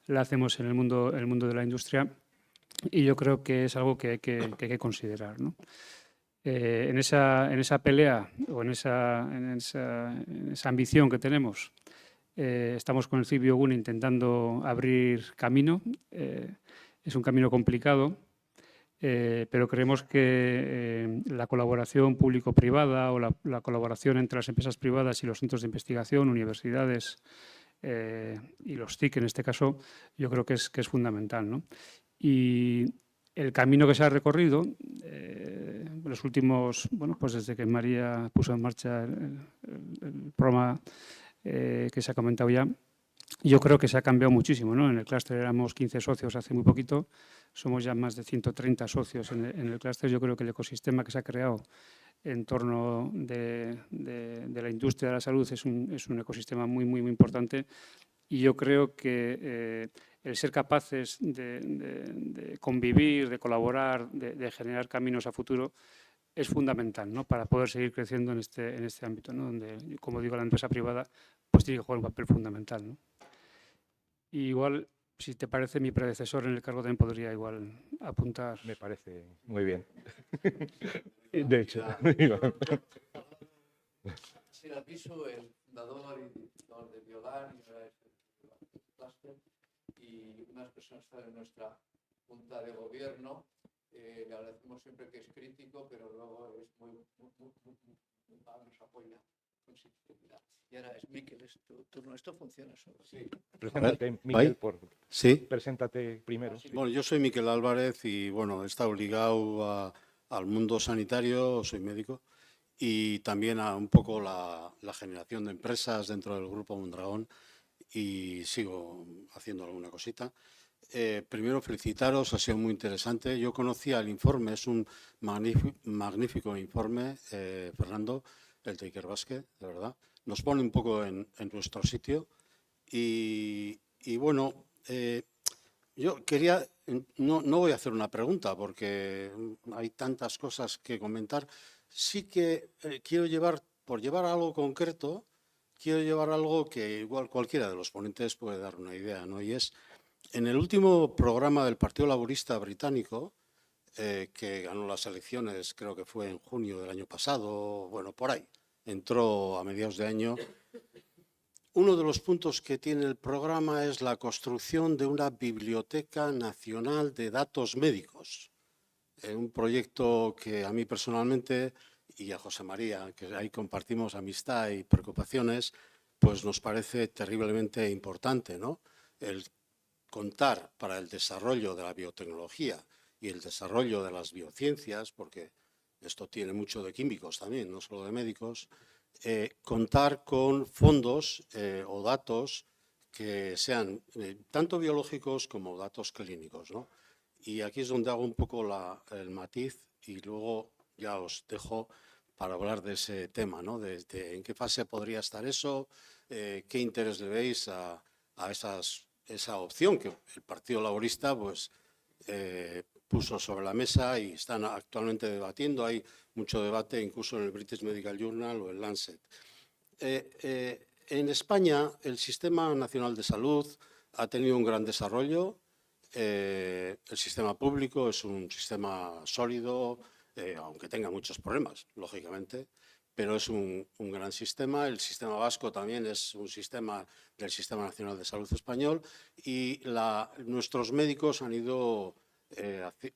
la hacemos en el mundo de la industria, y yo creo que es algo que hay que considerar, ¿no? En esa pelea o en esa ambición que tenemos, estamos con el CIC Biogune intentando abrir camino. Es un camino complicado, pero creemos que la colaboración público-privada o la colaboración entre las empresas privadas y los centros de investigación, universidades y los TIC en este caso, yo creo que es fundamental, ¿no? Y el camino que se ha recorrido, los últimos, pues desde que María puso en marcha el programa que se ha comentado ya, yo creo que se ha cambiado muchísimo, ¿no? En el clúster éramos 15 socios hace muy poquito, somos ya más de 130 socios en el clúster. Yo creo que el ecosistema que se ha creado en torno de la industria de la salud es un ecosistema muy, muy, muy importante, y yo creo que el ser capaces de convivir, de colaborar, de generar caminos a futuro es fundamental, ¿no?, para poder seguir creciendo en este ámbito, ¿no?, donde, como digo, la empresa privada pues tiene que jugar un papel fundamental, ¿no? Y igual, si te parece, mi predecesor en el cargo también podría igual apuntar. Me parece muy bien. De hecho. Asier Albisu, el fundador y director de Biolar, y ahora es el clúster, y unas personas que están en nuestra junta de gobierno. Le agradecemos siempre que es crítico, pero luego es nos apoya. Y ahora es Miquel, es tu turno. Esto funciona solo. Sí. Preséntate, Miquel, Sí. preséntate primero. Sí. Bueno, yo soy Miquel Álvarez y bueno, he estado ligado al mundo sanitario, soy médico, y también a un poco la generación de empresas dentro del Grupo Mondragón, y sigo haciendo alguna cosita. Primero felicitaros, ha sido muy interesante. Yo conocía el informe, es un magnífico informe, Fernando, el de Iker Vázquez, de verdad. Nos pone un poco en nuestro sitio y bueno, yo quería, no voy a hacer una pregunta porque hay tantas cosas que comentar. Sí que quiero por llevar algo concreto, quiero llevar algo que igual cualquiera de los ponentes puede dar una idea, ¿no? Y es, en el último programa del Partido Laborista Británico, que ganó las elecciones, creo que fue en junio del año pasado, bueno, por ahí, entró a mediados de año. Uno de los puntos que tiene el programa es la construcción de una Biblioteca Nacional de Datos Médicos. Un proyecto que a mí personalmente y a José María, que ahí compartimos amistad y preocupaciones, pues nos parece terriblemente importante, ¿no? El contar para el desarrollo de la biotecnología y el desarrollo de las biociencias, porque esto tiene mucho de químicos también, no solo de médicos, contar con fondos o datos que sean tanto biológicos como datos clínicos, ¿no? Y aquí es donde hago un poco el matiz y luego ya os dejo para hablar de ese tema, ¿no? De en qué fase podría estar eso, qué interés le veis a esa opción que el Partido Laborista pues, puso sobre la mesa y están actualmente debatiendo. Hay mucho debate incluso en el British Medical Journal o el Lancet. En España el Sistema Nacional de Salud ha tenido un gran desarrollo. El sistema público es un sistema sólido, aunque tenga muchos problemas, lógicamente, pero es un gran sistema. El sistema vasco también es un sistema del Sistema Nacional de Salud español y nuestros médicos han ido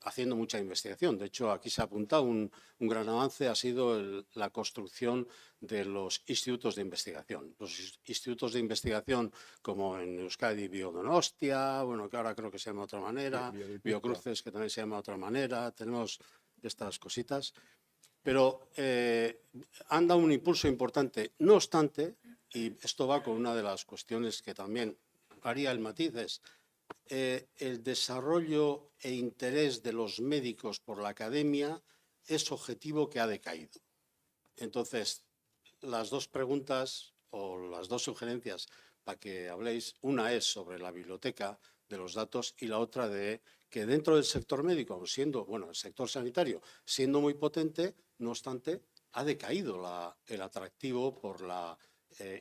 haciendo mucha investigación. De hecho, aquí se ha apuntado un gran avance, ha sido la construcción de los institutos de investigación. Los institutos de investigación como en Euskadi Biodonostia, bueno, que ahora creo que se llama de otra manera, Biocruces, que también se llama de otra manera, tenemos estas cositas. Pero han dado un impulso importante. No obstante, y esto va con una de las cuestiones que también haría el matiz, es el desarrollo e interés de los médicos por la academia es objetivo que ha decaído. Entonces, las dos preguntas o las dos sugerencias para que habléis, una es sobre la biblioteca de los datos y la otra de que dentro del sector médico, siendo, bueno, el sector sanitario, siendo muy potente, no obstante, ha decaído el atractivo por la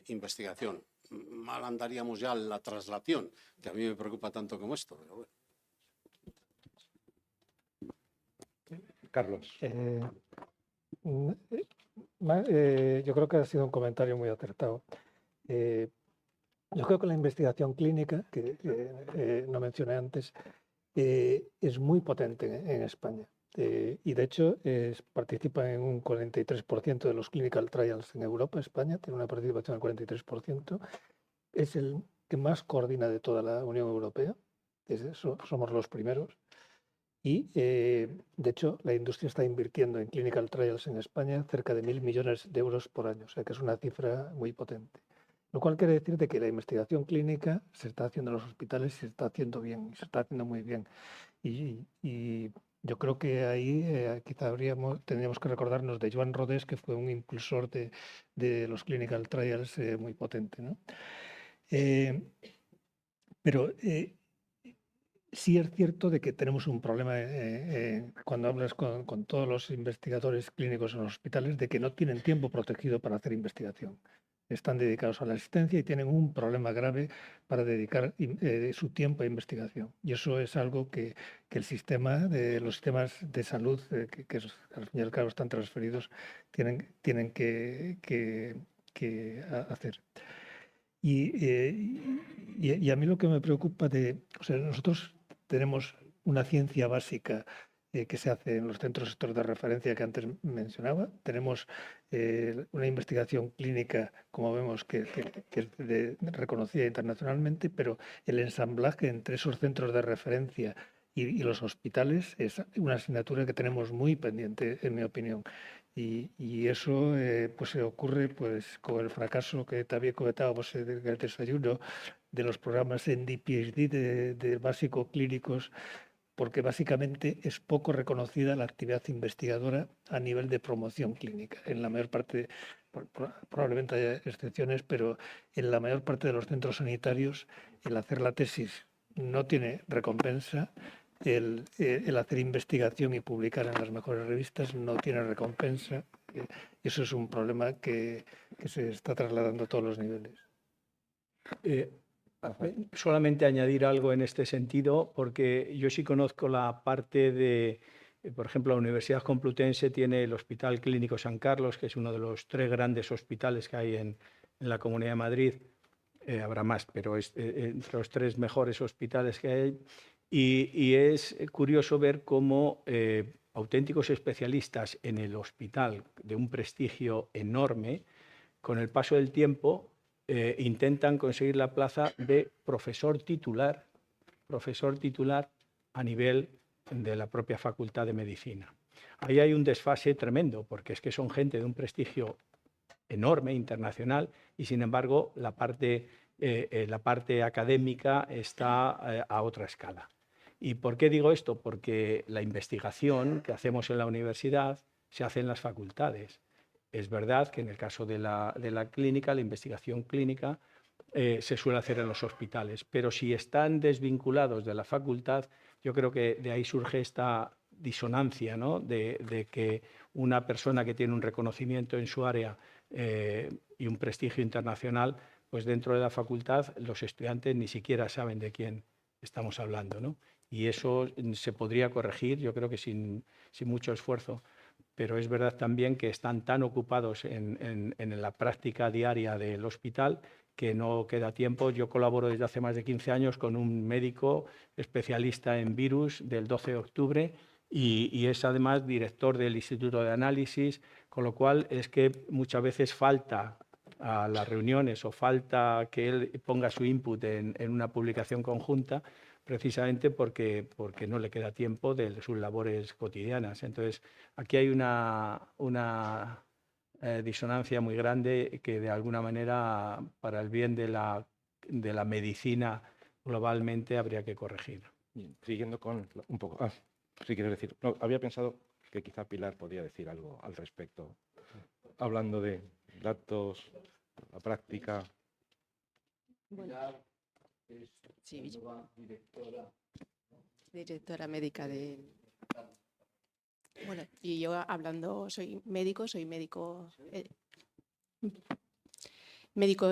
investigación. Mal andaríamos ya en la traslación, que a mí me preocupa tanto como esto, pero bueno. Carlos. Yo creo que ha sido un comentario muy acertado. Yo creo que la investigación clínica, que no mencioné antes, es muy potente en España. Y de hecho participa en un 43% de los clinical trials en Europa. España tiene una participación del 43%. Es el que más coordina de toda la Unión Europea. Somos los primeros. Y, de hecho, la industria está invirtiendo en clinical trials en España cerca de 1.000 millones de euros por año, o sea que es una cifra muy potente. Lo cual quiere decir de que la investigación clínica se está haciendo en los hospitales y se está haciendo bien, y se está haciendo muy bien. Y yo creo que ahí quizá tendríamos que recordarnos de Joan Rodés, que fue un impulsor de los clinical trials muy potente, ¿no? Pero sí es cierto de que tenemos un problema cuando hablas con todos los investigadores clínicos en los hospitales de que no tienen tiempo protegido para hacer investigación. Están dedicados a la asistencia y tienen un problema grave para dedicar su tiempo a investigación. Y eso es algo que los sistemas de salud, que al fin y al cabo están transferidos, tienen que hacer. Y a mí lo que me preocupa o sea, nosotros tenemos una ciencia básica que se hace en los centros sectores de referencia que antes mencionaba. Tenemos una investigación clínica, como vemos, que es reconocida internacionalmente, pero el ensamblaje entre esos centros de referencia y los hospitales es una asignatura que tenemos muy pendiente, en mi opinión. Y eso pues se ocurre pues con el fracaso que también comentábamos en el desayuno de los programas ND-PhD de básico clínicos, porque básicamente es poco reconocida la actividad investigadora a nivel de promoción clínica. En la mayor parte, probablemente haya excepciones, pero en la mayor parte de los centros sanitarios el hacer la tesis no tiene recompensa. El hacer investigación y publicar en las mejores revistas no tiene recompensa. Eso es un problema que se está trasladando a todos los niveles. Solamente añadir algo en este sentido, porque yo sí conozco la parte de, por ejemplo, la Universidad Complutense tiene el Hospital Clínico San Carlos, que es uno de los 3 grandes hospitales que hay en la Comunidad de Madrid. Habrá más, pero es entre los 3 mejores hospitales que hay. Y es curioso ver cómo auténticos especialistas en el hospital de un prestigio enorme, con el paso del tiempo, intentan conseguir la plaza de profesor titular a nivel de la propia Facultad de Medicina. Ahí hay un desfase tremendo, porque es que son gente de un prestigio enorme, internacional, y sin embargo la parte académica está a otra escala. ¿Y por qué digo esto? Porque la investigación que hacemos en la universidad se hace en las facultades. Es verdad que en el caso de la clínica, la investigación clínica, se suele hacer en los hospitales, pero si están desvinculados de la facultad, yo creo que de ahí surge esta disonancia, ¿no? de que una persona que tiene un reconocimiento en su área y un prestigio internacional, pues dentro de la facultad los estudiantes ni siquiera saben de quién estamos hablando, ¿no? Y eso se podría corregir, yo creo que sin mucho esfuerzo. Pero es verdad también que están tan ocupados en la práctica diaria del hospital que no queda tiempo. Yo colaboro desde hace más de 15 años con un médico especialista en virus del 12 de octubre y es además director del Instituto de Análisis, con lo cual es que muchas veces falta a las reuniones o falta que él ponga su input en una publicación conjunta, precisamente porque no le queda tiempo de sus labores cotidianas. Entonces, aquí hay una disonancia muy grande que, de alguna manera, para el bien de la medicina globalmente, habría que corregir. Bien, siguiendo con un poco... si quieres decir... No, había pensado que quizá Pilar podía decir algo al respecto, hablando de datos, la práctica... Bueno. Sí, directora médica de... Bueno, y yo hablando, soy médico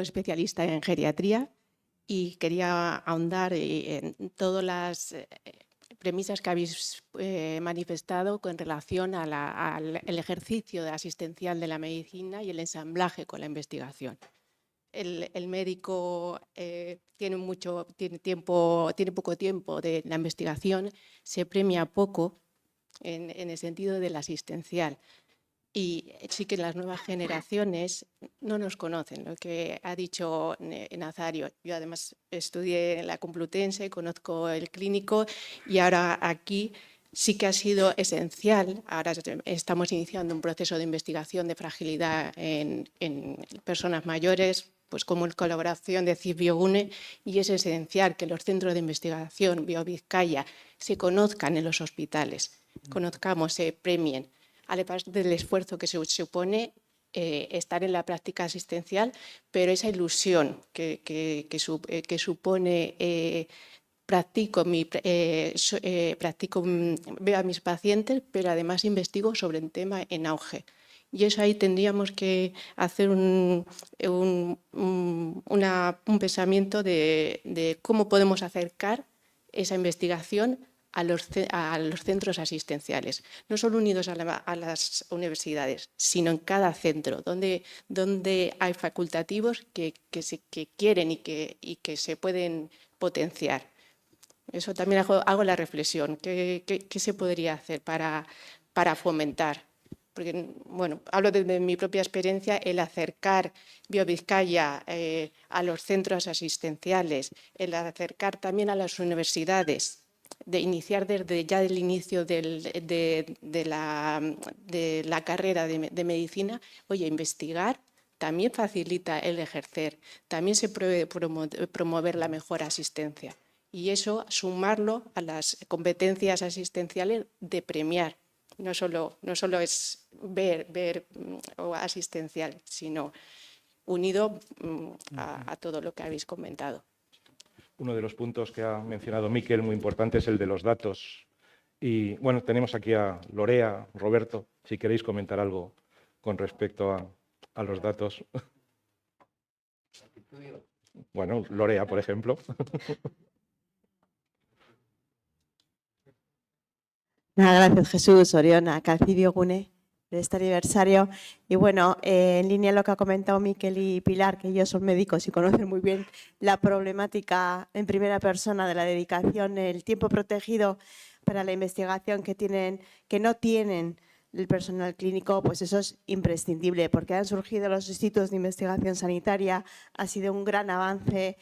especialista en geriatría y quería ahondar en todas las premisas que habéis manifestado con relación al ejercicio asistencial de la medicina y el ensamblaje con la investigación. El médico tiene poco tiempo de la investigación, se premia poco en el sentido del asistencial. Y sí que las nuevas generaciones no nos conocen, lo que ha dicho Nazario. Yo además estudié en la Complutense, conozco el clínico y ahora aquí sí que ha sido esencial. Ahora estamos iniciando un proceso de investigación de fragilidad en personas mayores, pues como en colaboración de CIF Biogune, y es esencial que los centros de investigación BioVizcaya se conozcan en los hospitales, conozcamos, se premien, además del esfuerzo que se supone estar en la práctica asistencial, pero esa ilusión que supone veo a mis pacientes, pero además investigo sobre un tema en auge. Y eso ahí tendríamos que hacer un pensamiento de cómo podemos acercar esa investigación a los centros asistenciales, no solo unidos a las universidades, sino en cada centro, donde hay facultativos que quieren y que se pueden potenciar. Eso también hago la reflexión. ¿Qué se podría hacer para fomentar? Porque, bueno, hablo desde mi propia experiencia, el acercar BioVizcaya a los centros asistenciales, el acercar también a las universidades, de iniciar desde ya el inicio de la carrera de medicina, oye, investigar también facilita el ejercer, también se puede promover la mejor asistencia. Y eso, sumarlo a las competencias asistenciales de premiar. No solo es ver o asistencial, sino unido a todo lo que habéis comentado. Uno de los puntos que ha mencionado Miquel, muy importante, es el de los datos. Y bueno, tenemos aquí a Lorea, Roberto, si queréis comentar algo con respecto a los datos. Bueno, Lorea, por ejemplo. Gracias, Jesús, Oriona, Calcidio Gune, de este aniversario. Y bueno, en línea a lo que ha comentado Miquel y Pilar, que ellos son médicos y conocen muy bien la problemática en primera persona de la dedicación, el tiempo protegido para la investigación que no tienen el personal clínico, pues eso es imprescindible, porque han surgido los institutos de investigación sanitaria, ha sido un gran avance.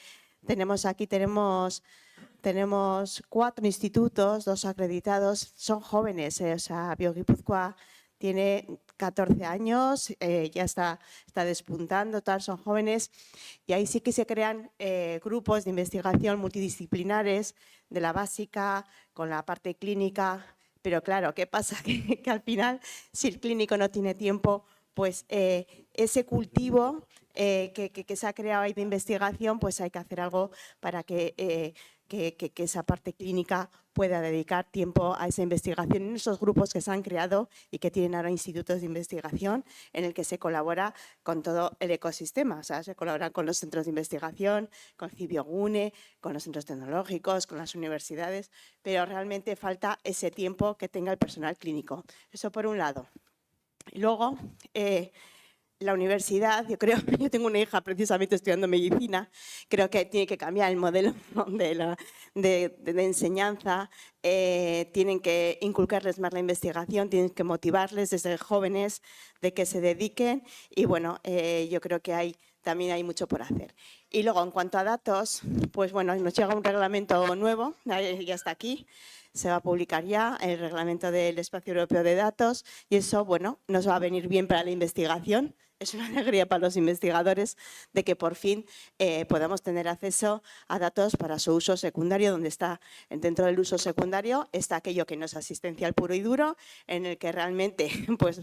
Tenemos 4 institutos, 2 acreditados, son jóvenes, o sea, BioGipuzkoa tiene 14 años, ya está despuntando, son jóvenes, y ahí sí que se crean grupos de investigación multidisciplinares, de la básica, con la parte clínica, pero claro, ¿qué pasa? Que al final, si el clínico no tiene tiempo, pues ese cultivo que se ha creado ahí de investigación, pues hay que hacer algo para que esa parte clínica pueda dedicar tiempo a esa investigación en esos grupos que se han creado y que tienen ahora institutos de investigación en el que se colabora con todo el ecosistema. O sea, se colabora con los centros de investigación, con Cibiogune, con los centros tecnológicos, con las universidades, pero realmente falta ese tiempo que tenga el personal clínico. Eso por un lado. Y luego, la universidad, yo tengo una hija precisamente estudiando medicina, creo que tiene que cambiar el modelo de enseñanza, tienen que inculcarles más la investigación, tienen que motivarles desde jóvenes de que se dediquen y bueno, yo creo que también hay mucho por hacer. Y luego, en cuanto a datos, pues bueno, nos llega un reglamento nuevo, ya está aquí, se va a publicar ya el reglamento del Espacio Europeo de Datos y eso, bueno, nos va a venir bien para la investigación. Es una alegría para los investigadores de que por fin podamos tener acceso a datos para su uso secundario, donde está dentro del uso secundario está aquello que no es asistencial puro y duro, en el que realmente pues,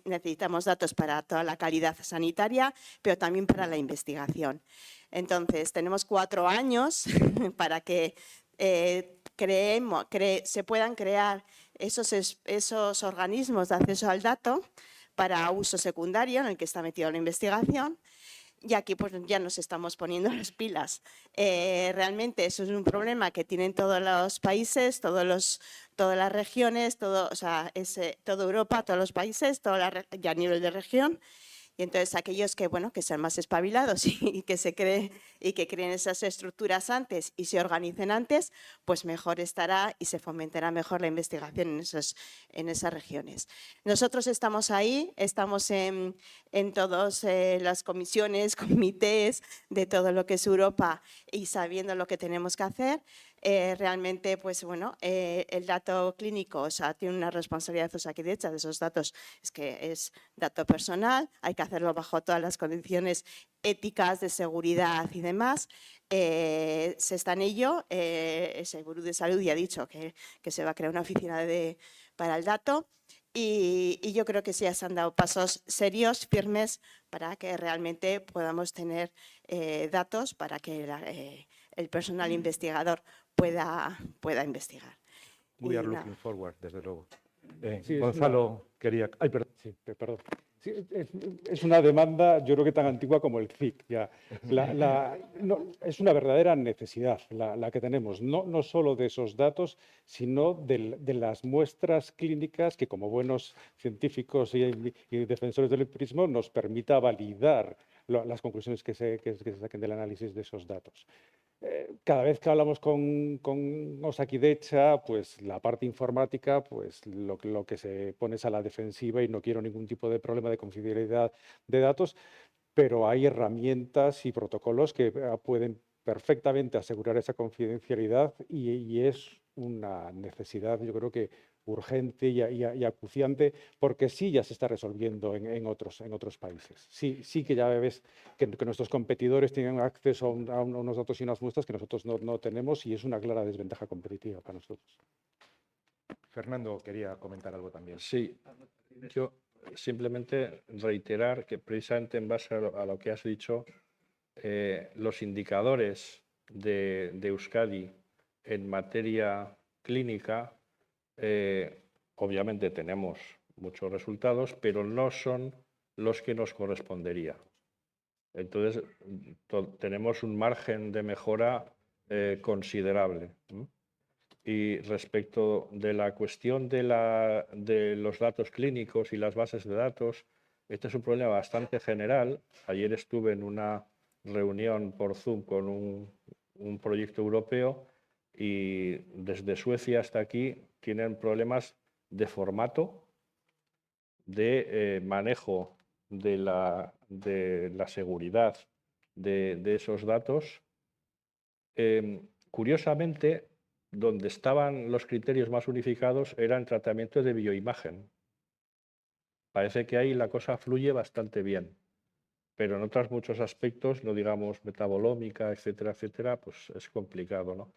necesitamos datos para toda la calidad sanitaria, pero también para la investigación. Entonces, tenemos 4 años para que se puedan crear esos organismos de acceso al dato para uso secundario en el que está metido la investigación y aquí pues ya nos estamos poniendo las pilas. Realmente eso es un problema que tienen todos los países, todas las regiones, toda Europa, todos los países, ya a nivel de región. Y entonces aquellos que, bueno, que sean más espabilados y que creen esas estructuras antes y se organicen antes, pues mejor estará y se fomentará mejor la investigación en esas regiones. Nosotros estamos ahí, estamos en todas las comisiones, comités de todo lo que es Europa y sabiendo lo que tenemos que hacer. Realmente, pues bueno, el dato clínico, o sea, tiene una responsabilidad Osakidetza de esos datos, es que es dato personal, hay que hacerlo bajo todas las condiciones éticas de seguridad y demás. Se está en ello, el Seguro de Salud ya ha dicho que se va a crear una oficina para el dato y yo creo que sí se han dado pasos serios, firmes, para que realmente podamos tener datos para que el personal investigador pueda investigar. We are looking forward, desde luego. Sí, Gonzalo quería... Ay, perdón. Sí, perdón. Sí, es una demanda, yo creo que tan antigua como el CIC. Ya. Es una verdadera necesidad la que tenemos, no solo de esos datos, sino de las muestras clínicas que, como buenos científicos y defensores del empirismo, nos permita validar las conclusiones que se saquen del análisis de esos datos. Cada vez que hablamos con Osakidetza, pues la parte informática, pues lo que se pone es a la defensiva y no quiero ningún tipo de problema de confidencialidad de datos, pero hay herramientas y protocolos que pueden perfectamente asegurar esa confidencialidad y es una necesidad, yo creo que urgente y acuciante, porque sí ya se está resolviendo en otros países. Sí que ya ves que nuestros competidores tienen acceso a unos datos y unas muestras que nosotros no tenemos y es una clara desventaja competitiva para nosotros. Fernando quería comentar algo también. Sí, yo simplemente reiterar que precisamente en base a lo que has dicho, los indicadores de Euskadi en materia clínica, obviamente tenemos muchos resultados, pero no son los que nos correspondería. Entonces, tenemos un margen de mejora considerable. Y respecto de la cuestión de los datos clínicos y las bases de datos, este es un problema bastante general. Ayer estuve en una reunión por Zoom con un proyecto europeo y desde Suecia hasta aquí tienen problemas de formato, de manejo de la seguridad de esos datos. Curiosamente, donde estaban los criterios más unificados era en tratamiento de bioimagen. Parece que ahí la cosa fluye bastante bien, pero en otros muchos aspectos, no digamos metabolómica, etcétera, pues es complicado, ¿no?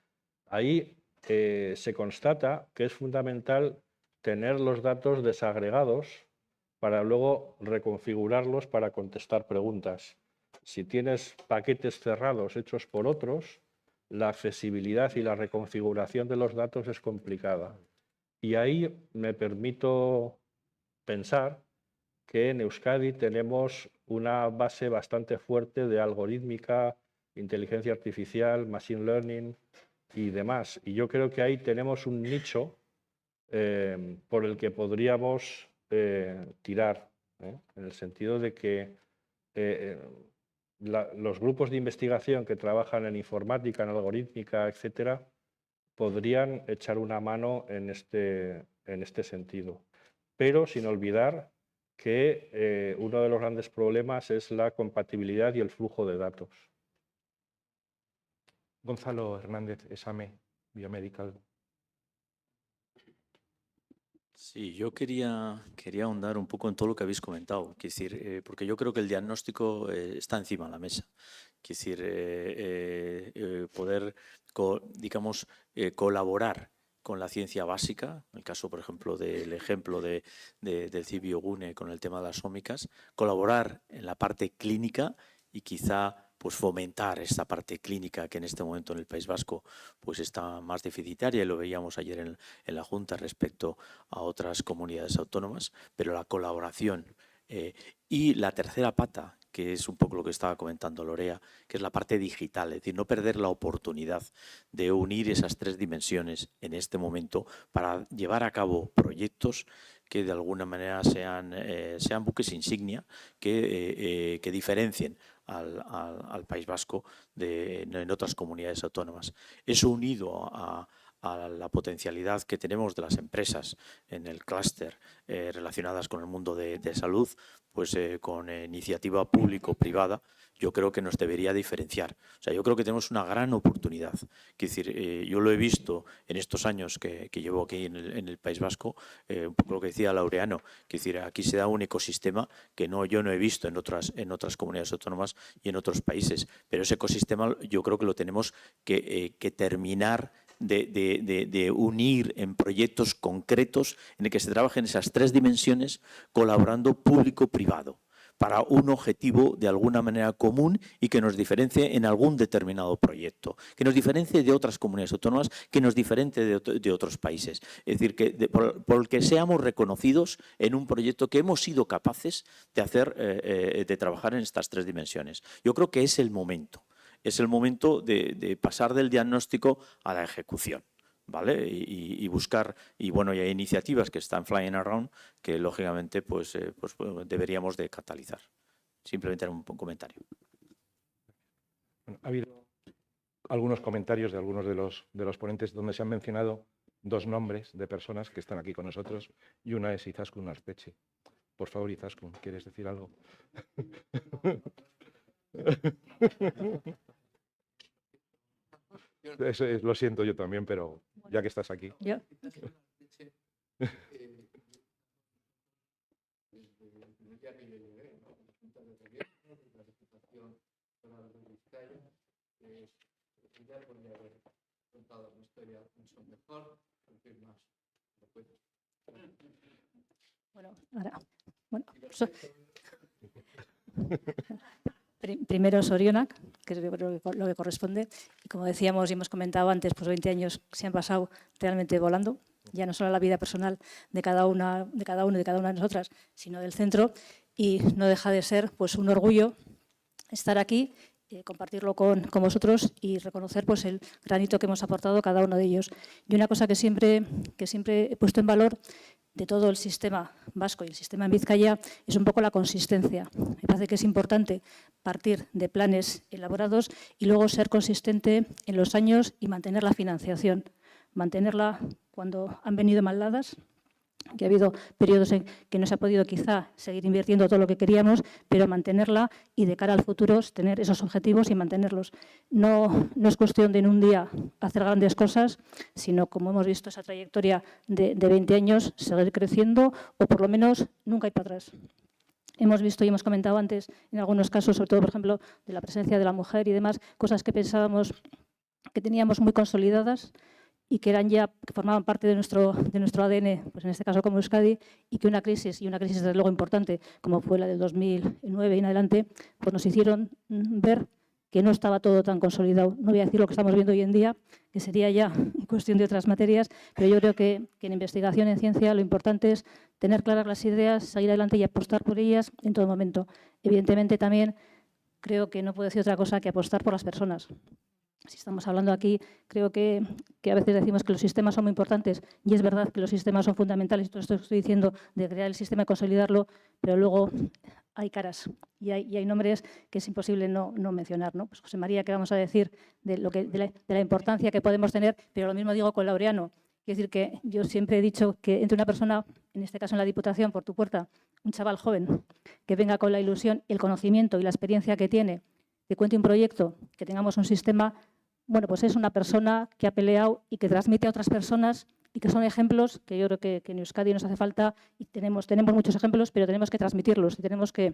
Ahí se constata que es fundamental tener los datos desagregados para luego reconfigurarlos para contestar preguntas. Si tienes paquetes cerrados hechos por otros, la accesibilidad y la reconfiguración de los datos es complicada. Y ahí me permito pensar que en Euskadi tenemos una base bastante fuerte de algorítmica, inteligencia artificial, machine learning y demás. Y yo creo que ahí tenemos un nicho por el que podríamos tirar, en el sentido de que los grupos de investigación que trabajan en informática, en algorítmica, etcétera, podrían echar una mano en este sentido. Pero sin olvidar que uno de los grandes problemas es la compatibilidad y el flujo de datos. Gonzalo Hernández, ESAME, Biomedical. Sí, yo quería ahondar un poco en todo lo que habéis comentado, porque yo creo que el diagnóstico está encima de la mesa. Poder, digamos, colaborar con la ciencia básica, en el caso, por ejemplo, del ejemplo del CIBiogune con el tema de las ómicas, colaborar en la parte clínica y quizá pues fomentar esta parte clínica que en este momento en el País Vasco pues está más deficitaria, y lo veíamos ayer en la Junta respecto a otras comunidades autónomas, pero la colaboración y la tercera pata, que es un poco lo que estaba comentando Lorea, que es la parte digital, es decir, no perder la oportunidad de unir esas tres dimensiones en este momento para llevar a cabo proyectos que de alguna manera sean buques insignia, que diferencien al País Vasco en otras comunidades autónomas. Eso unido a la potencialidad que tenemos de las empresas en el clúster relacionadas con el mundo de salud, pues con iniciativa público-privada, yo creo que nos debería diferenciar. O sea, yo creo que tenemos una gran oportunidad. Es decir, yo lo he visto en estos años que llevo aquí en el País Vasco, un poco lo que decía Laureano, es decir, aquí se da un ecosistema que yo no he visto en otras comunidades autónomas y en otros países, pero ese ecosistema yo creo que lo tenemos que terminar de unir en proyectos concretos en el que se trabajen esas tres dimensiones, colaborando público-privado, para un objetivo de alguna manera común y que nos diferencie en algún determinado proyecto, que nos diferencie de otras comunidades autónomas, que nos diferencie de otros países. Es decir, que por que seamos reconocidos en un proyecto que hemos sido capaces de hacer, de trabajar en estas tres dimensiones. Yo creo que es el momento. Es el momento de pasar del diagnóstico a la ejecución, ¿vale? Y buscar, y bueno, y hay iniciativas que están flying around que lógicamente pues deberíamos de catalizar. Simplemente era un comentario. Bueno, ha habido algunos comentarios de algunos de los ponentes donde se han mencionado dos nombres de personas que están aquí con nosotros y una es Izaskun Arteche. Por favor, Izaskun, ¿quieres decir algo? Lo siento yo también, pero ya que estás aquí. Yo. Bueno, ahora, primero Sorionak, que es lo que corresponde. Y como decíamos y hemos comentado antes, pues 20 años se han pasado realmente volando, ya no solo la vida personal de cada uno y de cada una de nosotras, sino del centro. Y no deja de ser pues un orgullo estar aquí, compartirlo con vosotros y reconocer pues el granito que hemos aportado cada uno de ellos. Y una cosa que siempre he puesto en valor de todo el sistema vasco y el sistema en Vizcaya es un poco la consistencia. Me parece que es importante partir de planes elaborados y luego ser consistente en los años y mantener la financiación. Mantenerla cuando han venido mal dadas, que ha habido periodos en que no se ha podido quizá seguir invirtiendo todo lo que queríamos, pero mantenerla y de cara al futuro tener esos objetivos y mantenerlos. No es cuestión de en un día hacer grandes cosas, sino como hemos visto esa trayectoria de 20 años, seguir creciendo o por lo menos nunca ir para atrás. Hemos visto y hemos comentado antes en algunos casos, sobre todo por ejemplo de la presencia de la mujer y demás, cosas que pensábamos que teníamos muy consolidadas y que formaban parte de nuestro ADN, pues en este caso como Euskadi, y que una crisis desde luego importante, como fue la del 2009 y en adelante, pues nos hicieron ver que no estaba todo tan consolidado. No voy a decir lo que estamos viendo hoy en día, que sería ya cuestión de otras materias, pero yo creo que en investigación, en ciencia, lo importante es tener claras las ideas, seguir adelante y apostar por ellas en todo momento. Evidentemente también creo que no puedo decir otra cosa que apostar por las personas. Si estamos hablando aquí, creo que a veces decimos que los sistemas son muy importantes y es verdad que los sistemas son fundamentales. Todo esto estoy diciendo de crear el sistema y consolidarlo, pero luego hay caras y hay nombres que es imposible no mencionar, ¿no? Pues José María, ¿qué vamos a decir de la importancia que podemos tener? Pero lo mismo digo con Laureano. Quiero decir que yo siempre he dicho que entre una persona, en este caso en la Diputación, por tu puerta, un chaval joven que venga con la ilusión, el conocimiento y la experiencia que tiene, que cuente un proyecto, que tengamos un sistema, bueno, pues es una persona que ha peleado y que transmite a otras personas y que son ejemplos que yo creo que en Euskadi nos hace falta y tenemos muchos ejemplos, pero tenemos que transmitirlos y tenemos que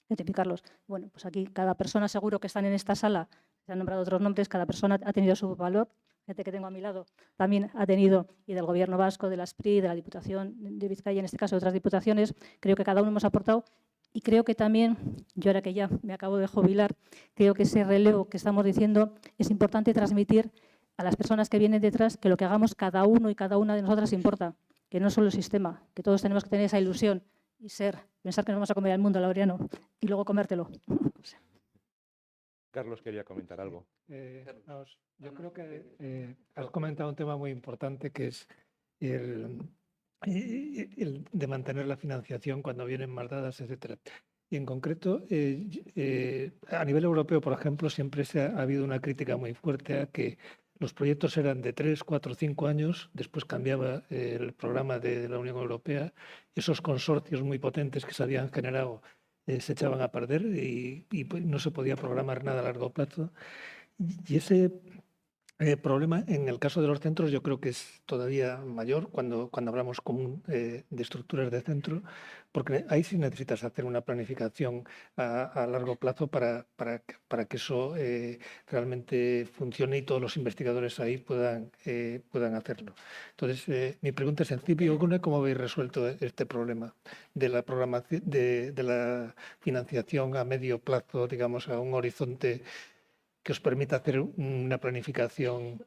identificarlos. Bueno, pues aquí cada persona seguro que están en esta sala, se han nombrado otros nombres, cada persona ha tenido su valor. Gente que tengo a mi lado también ha tenido, y del Gobierno vasco, de la SPRI, de la Diputación de Vizcaya, en este caso de otras diputaciones, creo que cada uno hemos aportado. Y creo que también, yo ahora que ya me acabo de jubilar, creo que ese relevo que estamos diciendo es importante transmitir a las personas que vienen detrás que lo que hagamos cada uno y cada una de nosotras importa, que no solo el sistema, que todos tenemos que tener esa ilusión y pensar que nos vamos a comer al mundo, Laureano, y luego comértelo. Carlos quería comentar algo. Yo creo que has comentado un tema muy importante que es el de mantener la financiación cuando vienen mal dadas, etcétera. Y en concreto, a nivel europeo, por ejemplo, siempre ha habido una crítica muy fuerte a que los proyectos eran de 3, 4, 5 años, después cambiaba el programa de la Unión Europea, esos consorcios muy potentes que se habían generado se echaban a perder y pues no se podía programar nada a largo plazo. Y ese problema, en el caso de los centros, yo creo que es todavía mayor cuando hablamos de estructuras de centro, porque ahí sí necesitas hacer una planificación a largo plazo para que eso realmente funcione y todos los investigadores ahí puedan hacerlo. Entonces, mi pregunta es, en Cibio Gune, ¿cómo habéis resuelto este problema de la programación, de la financiación a medio plazo, digamos, a un horizonte que os permita hacer una planificación?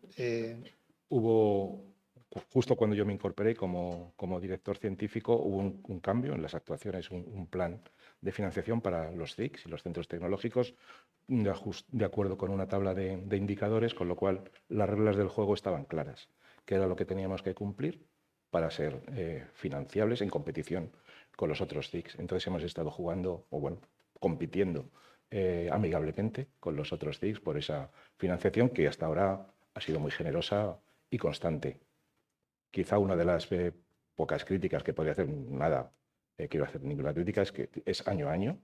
Justo cuando yo me incorporé como director científico, hubo un cambio en las actuaciones, un plan de financiación para los CICs y los centros tecnológicos, de acuerdo con una tabla de indicadores, con lo cual las reglas del juego estaban claras, que era lo que teníamos que cumplir para ser financiables en competición con los otros CICs. Entonces hemos estado jugando, compitiendo amigablemente con los otros CICs por esa financiación que hasta ahora ha sido muy generosa y constante. Quizá una de las pocas críticas que podría hacer, nada quiero hacer ninguna crítica, es que es año a año.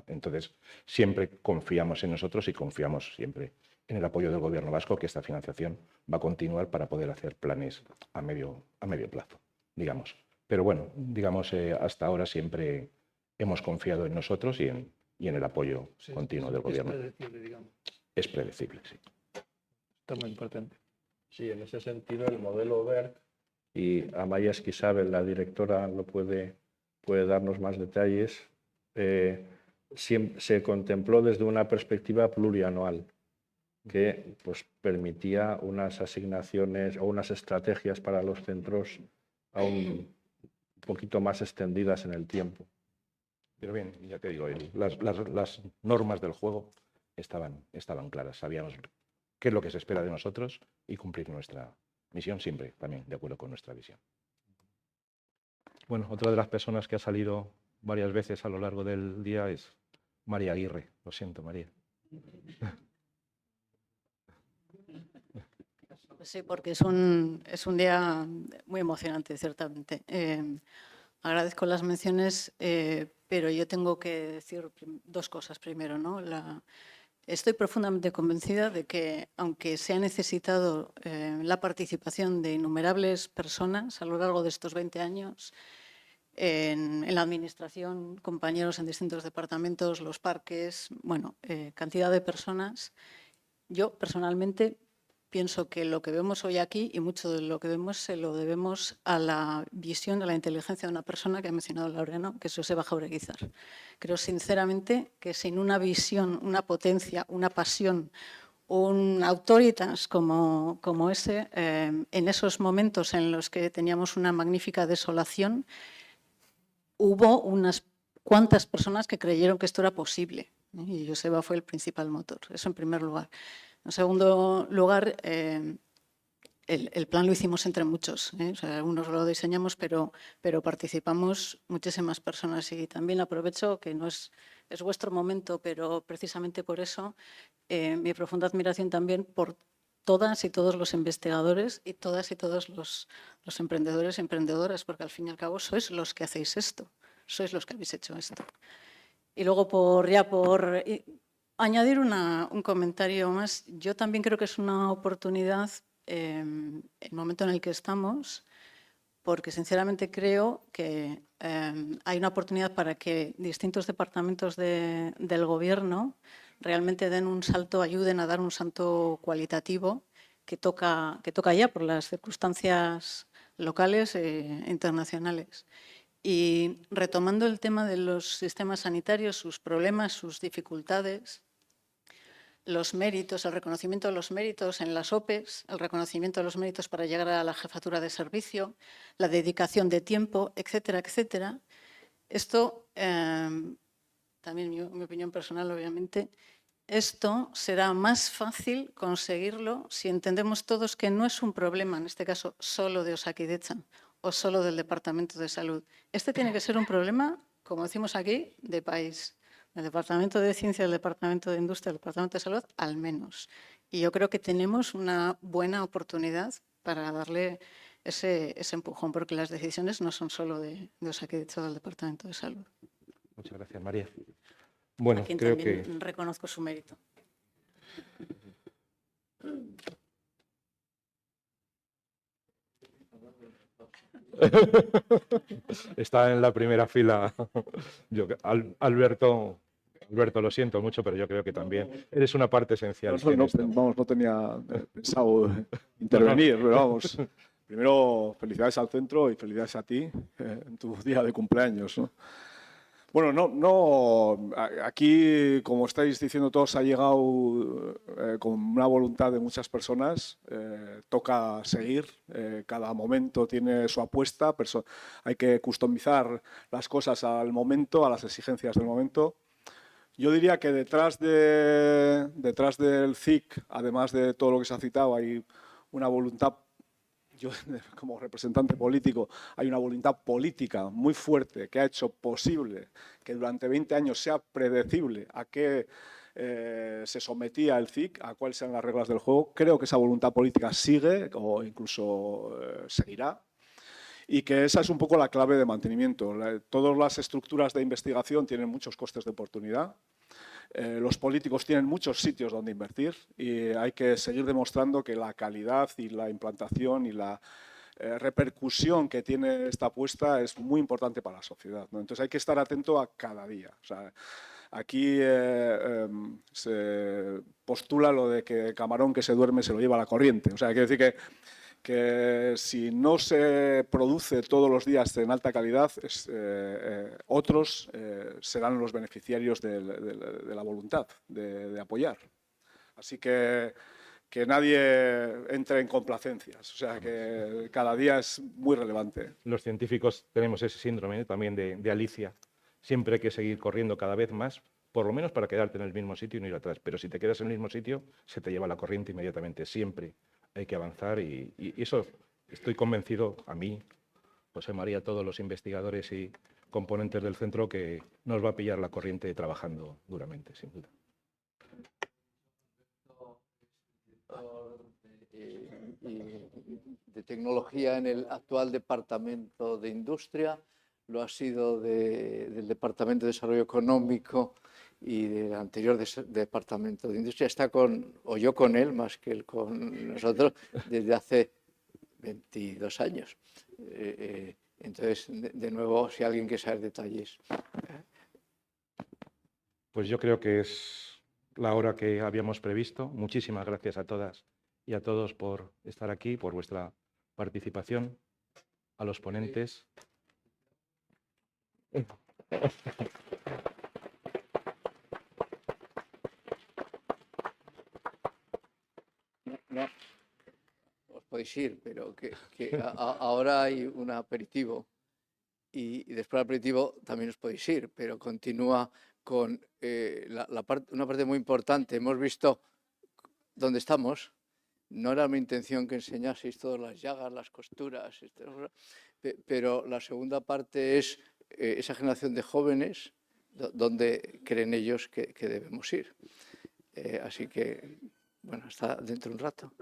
Entonces, siempre confiamos en nosotros y confiamos siempre en el apoyo del Gobierno vasco, que esta financiación va a continuar para poder hacer planes a medio plazo, digamos. Pero bueno, digamos, hasta ahora siempre hemos confiado en nosotros y en el apoyo continuo del Gobierno. Es predecible, digamos. Es predecible, sí. Está muy importante. Sí, en ese sentido el modelo BERC, y Amaya Esquisabel, la directora, lo puede darnos más detalles, se contempló desde una perspectiva plurianual que pues, permitía unas asignaciones o unas estrategias para los centros aún un poquito más extendidas en el tiempo. Pero bien, ya te digo, las normas del juego estaban claras. Sabíamos qué es lo que se espera de nosotros y cumplir nuestra misión siempre también de acuerdo con nuestra visión. Bueno, otra de las personas que ha salido varias veces a lo largo del día es María Aguirre. Lo siento, María. Sí, porque es un día muy emocionante, ciertamente. Agradezco las menciones, pero yo tengo que decir dos cosas primero, ¿no? Estoy profundamente convencida de que, aunque se ha necesitado la participación de innumerables personas a lo largo de estos 20 años, en la administración, compañeros en distintos departamentos, los parques, bueno, cantidad de personas, yo personalmente pienso que lo que vemos hoy aquí y mucho de lo que vemos se lo debemos a la visión, a la inteligencia de una persona que ha mencionado Laureano, que es Joseba Jaureguizar. Creo sinceramente que sin una visión, una potencia, una pasión, un autoritas como ese, en esos momentos en los que teníamos una magnífica desolación, hubo unas cuantas personas que creyeron que esto era posible, ¿eh? Y Joseba fue el principal motor, eso en primer lugar. En segundo lugar, el plan lo hicimos entre muchos, ¿eh? O sea, algunos lo diseñamos, pero participamos muchísimas personas. Y también aprovecho, que no es vuestro momento, pero precisamente por eso, mi profunda admiración también por todas y todos los investigadores y todas y todos los emprendedores y emprendedoras, porque al fin y al cabo sois los que hacéis esto, sois los que habéis hecho esto. Y luego, por añadir un comentario más, yo también creo que es una oportunidad el momento en el que estamos, porque sinceramente creo que hay una oportunidad para que distintos departamentos del Gobierno realmente den un salto, ayuden a dar un salto cualitativo que toca ya por las circunstancias locales e internacionales. Y retomando el tema de los sistemas sanitarios, sus problemas, sus dificultades, los méritos, el reconocimiento de los méritos en las OPEs, el reconocimiento de los méritos para llegar a la jefatura de servicio, la dedicación de tiempo, etcétera, etcétera. Esto, también mi opinión personal, obviamente, esto será más fácil conseguirlo si entendemos todos que no es un problema, en este caso, solo de Osakidetza o solo del Departamento de Salud. Este tiene que ser un problema, como decimos aquí, de país. El Departamento de Ciencia, el Departamento de Industria, el Departamento de Salud, al menos. Y yo creo que tenemos una buena oportunidad para darle ese empujón, porque las decisiones no son solo de Osakidetza o del Departamento de Salud. Muchas gracias, María. Bueno, a quien creo también que reconozco su mérito. está en la primera fila. Alberto, lo siento mucho, pero yo creo que también eres una parte esencial. No tenía pensado intervenir, pero vamos. Primero, felicidades al centro y felicidades a ti en tu día de cumpleaños, ¿no? Bueno, aquí, como estáis diciendo todos, ha llegado con una voluntad de muchas personas. Toca seguir, cada momento tiene su apuesta, hay que customizar las cosas al momento, a las exigencias del momento. Yo diría que detrás del CIC, además de todo lo que se ha citado, hay una voluntad yo como representante político, hay una voluntad política muy fuerte que ha hecho posible que durante 20 años sea predecible a qué se sometía el CIC, a cuáles sean las reglas del juego. Creo que esa voluntad política sigue o incluso seguirá. Y que esa es un poco la clave de mantenimiento. Todas las estructuras de investigación tienen muchos costes de oportunidad. Los políticos tienen muchos sitios donde invertir y hay que seguir demostrando que la calidad y la implantación y la repercusión que tiene esta apuesta es muy importante para la sociedad, ¿no? Entonces hay que estar atento a cada día. O sea, aquí se postula lo de que camarón que se duerme se lo lleva la corriente. O sea, quiere decir que si no se produce todos los días en alta calidad, otros serán los beneficiarios de la voluntad de apoyar. Así que nadie entre en complacencias, o sea, que cada día es muy relevante. Los científicos tenemos ese síndrome también de Alicia. Siempre hay que seguir corriendo cada vez más, por lo menos para quedarte en el mismo sitio y no ir atrás. Pero si te quedas en el mismo sitio, se te lleva la corriente inmediatamente. Siempre hay que avanzar y eso estoy convencido, a mí, José María, todos los investigadores y componentes del centro, que nos va a pillar la corriente trabajando duramente, sin duda. De tecnología en el actual Departamento de Industria, lo ha sido del Departamento de Desarrollo Económico y del anterior Departamento de Industria. Está yo con él, más que él con nosotros, desde hace 22 años. Entonces, de nuevo, si alguien quiere saber detalles. Pues yo creo que es la hora que habíamos previsto. Muchísimas gracias a todas y a todos por estar aquí, por vuestra participación, a los ponentes. No, os podéis ir, pero que ahora hay un aperitivo y después del aperitivo también os podéis ir, pero continúa con una parte muy importante. Hemos visto dónde estamos. No era mi intención que enseñaseis todas las llagas, las costuras, pero la segunda parte es esa generación de jóvenes donde creen ellos que debemos ir. Así que, bueno, hasta dentro de un rato.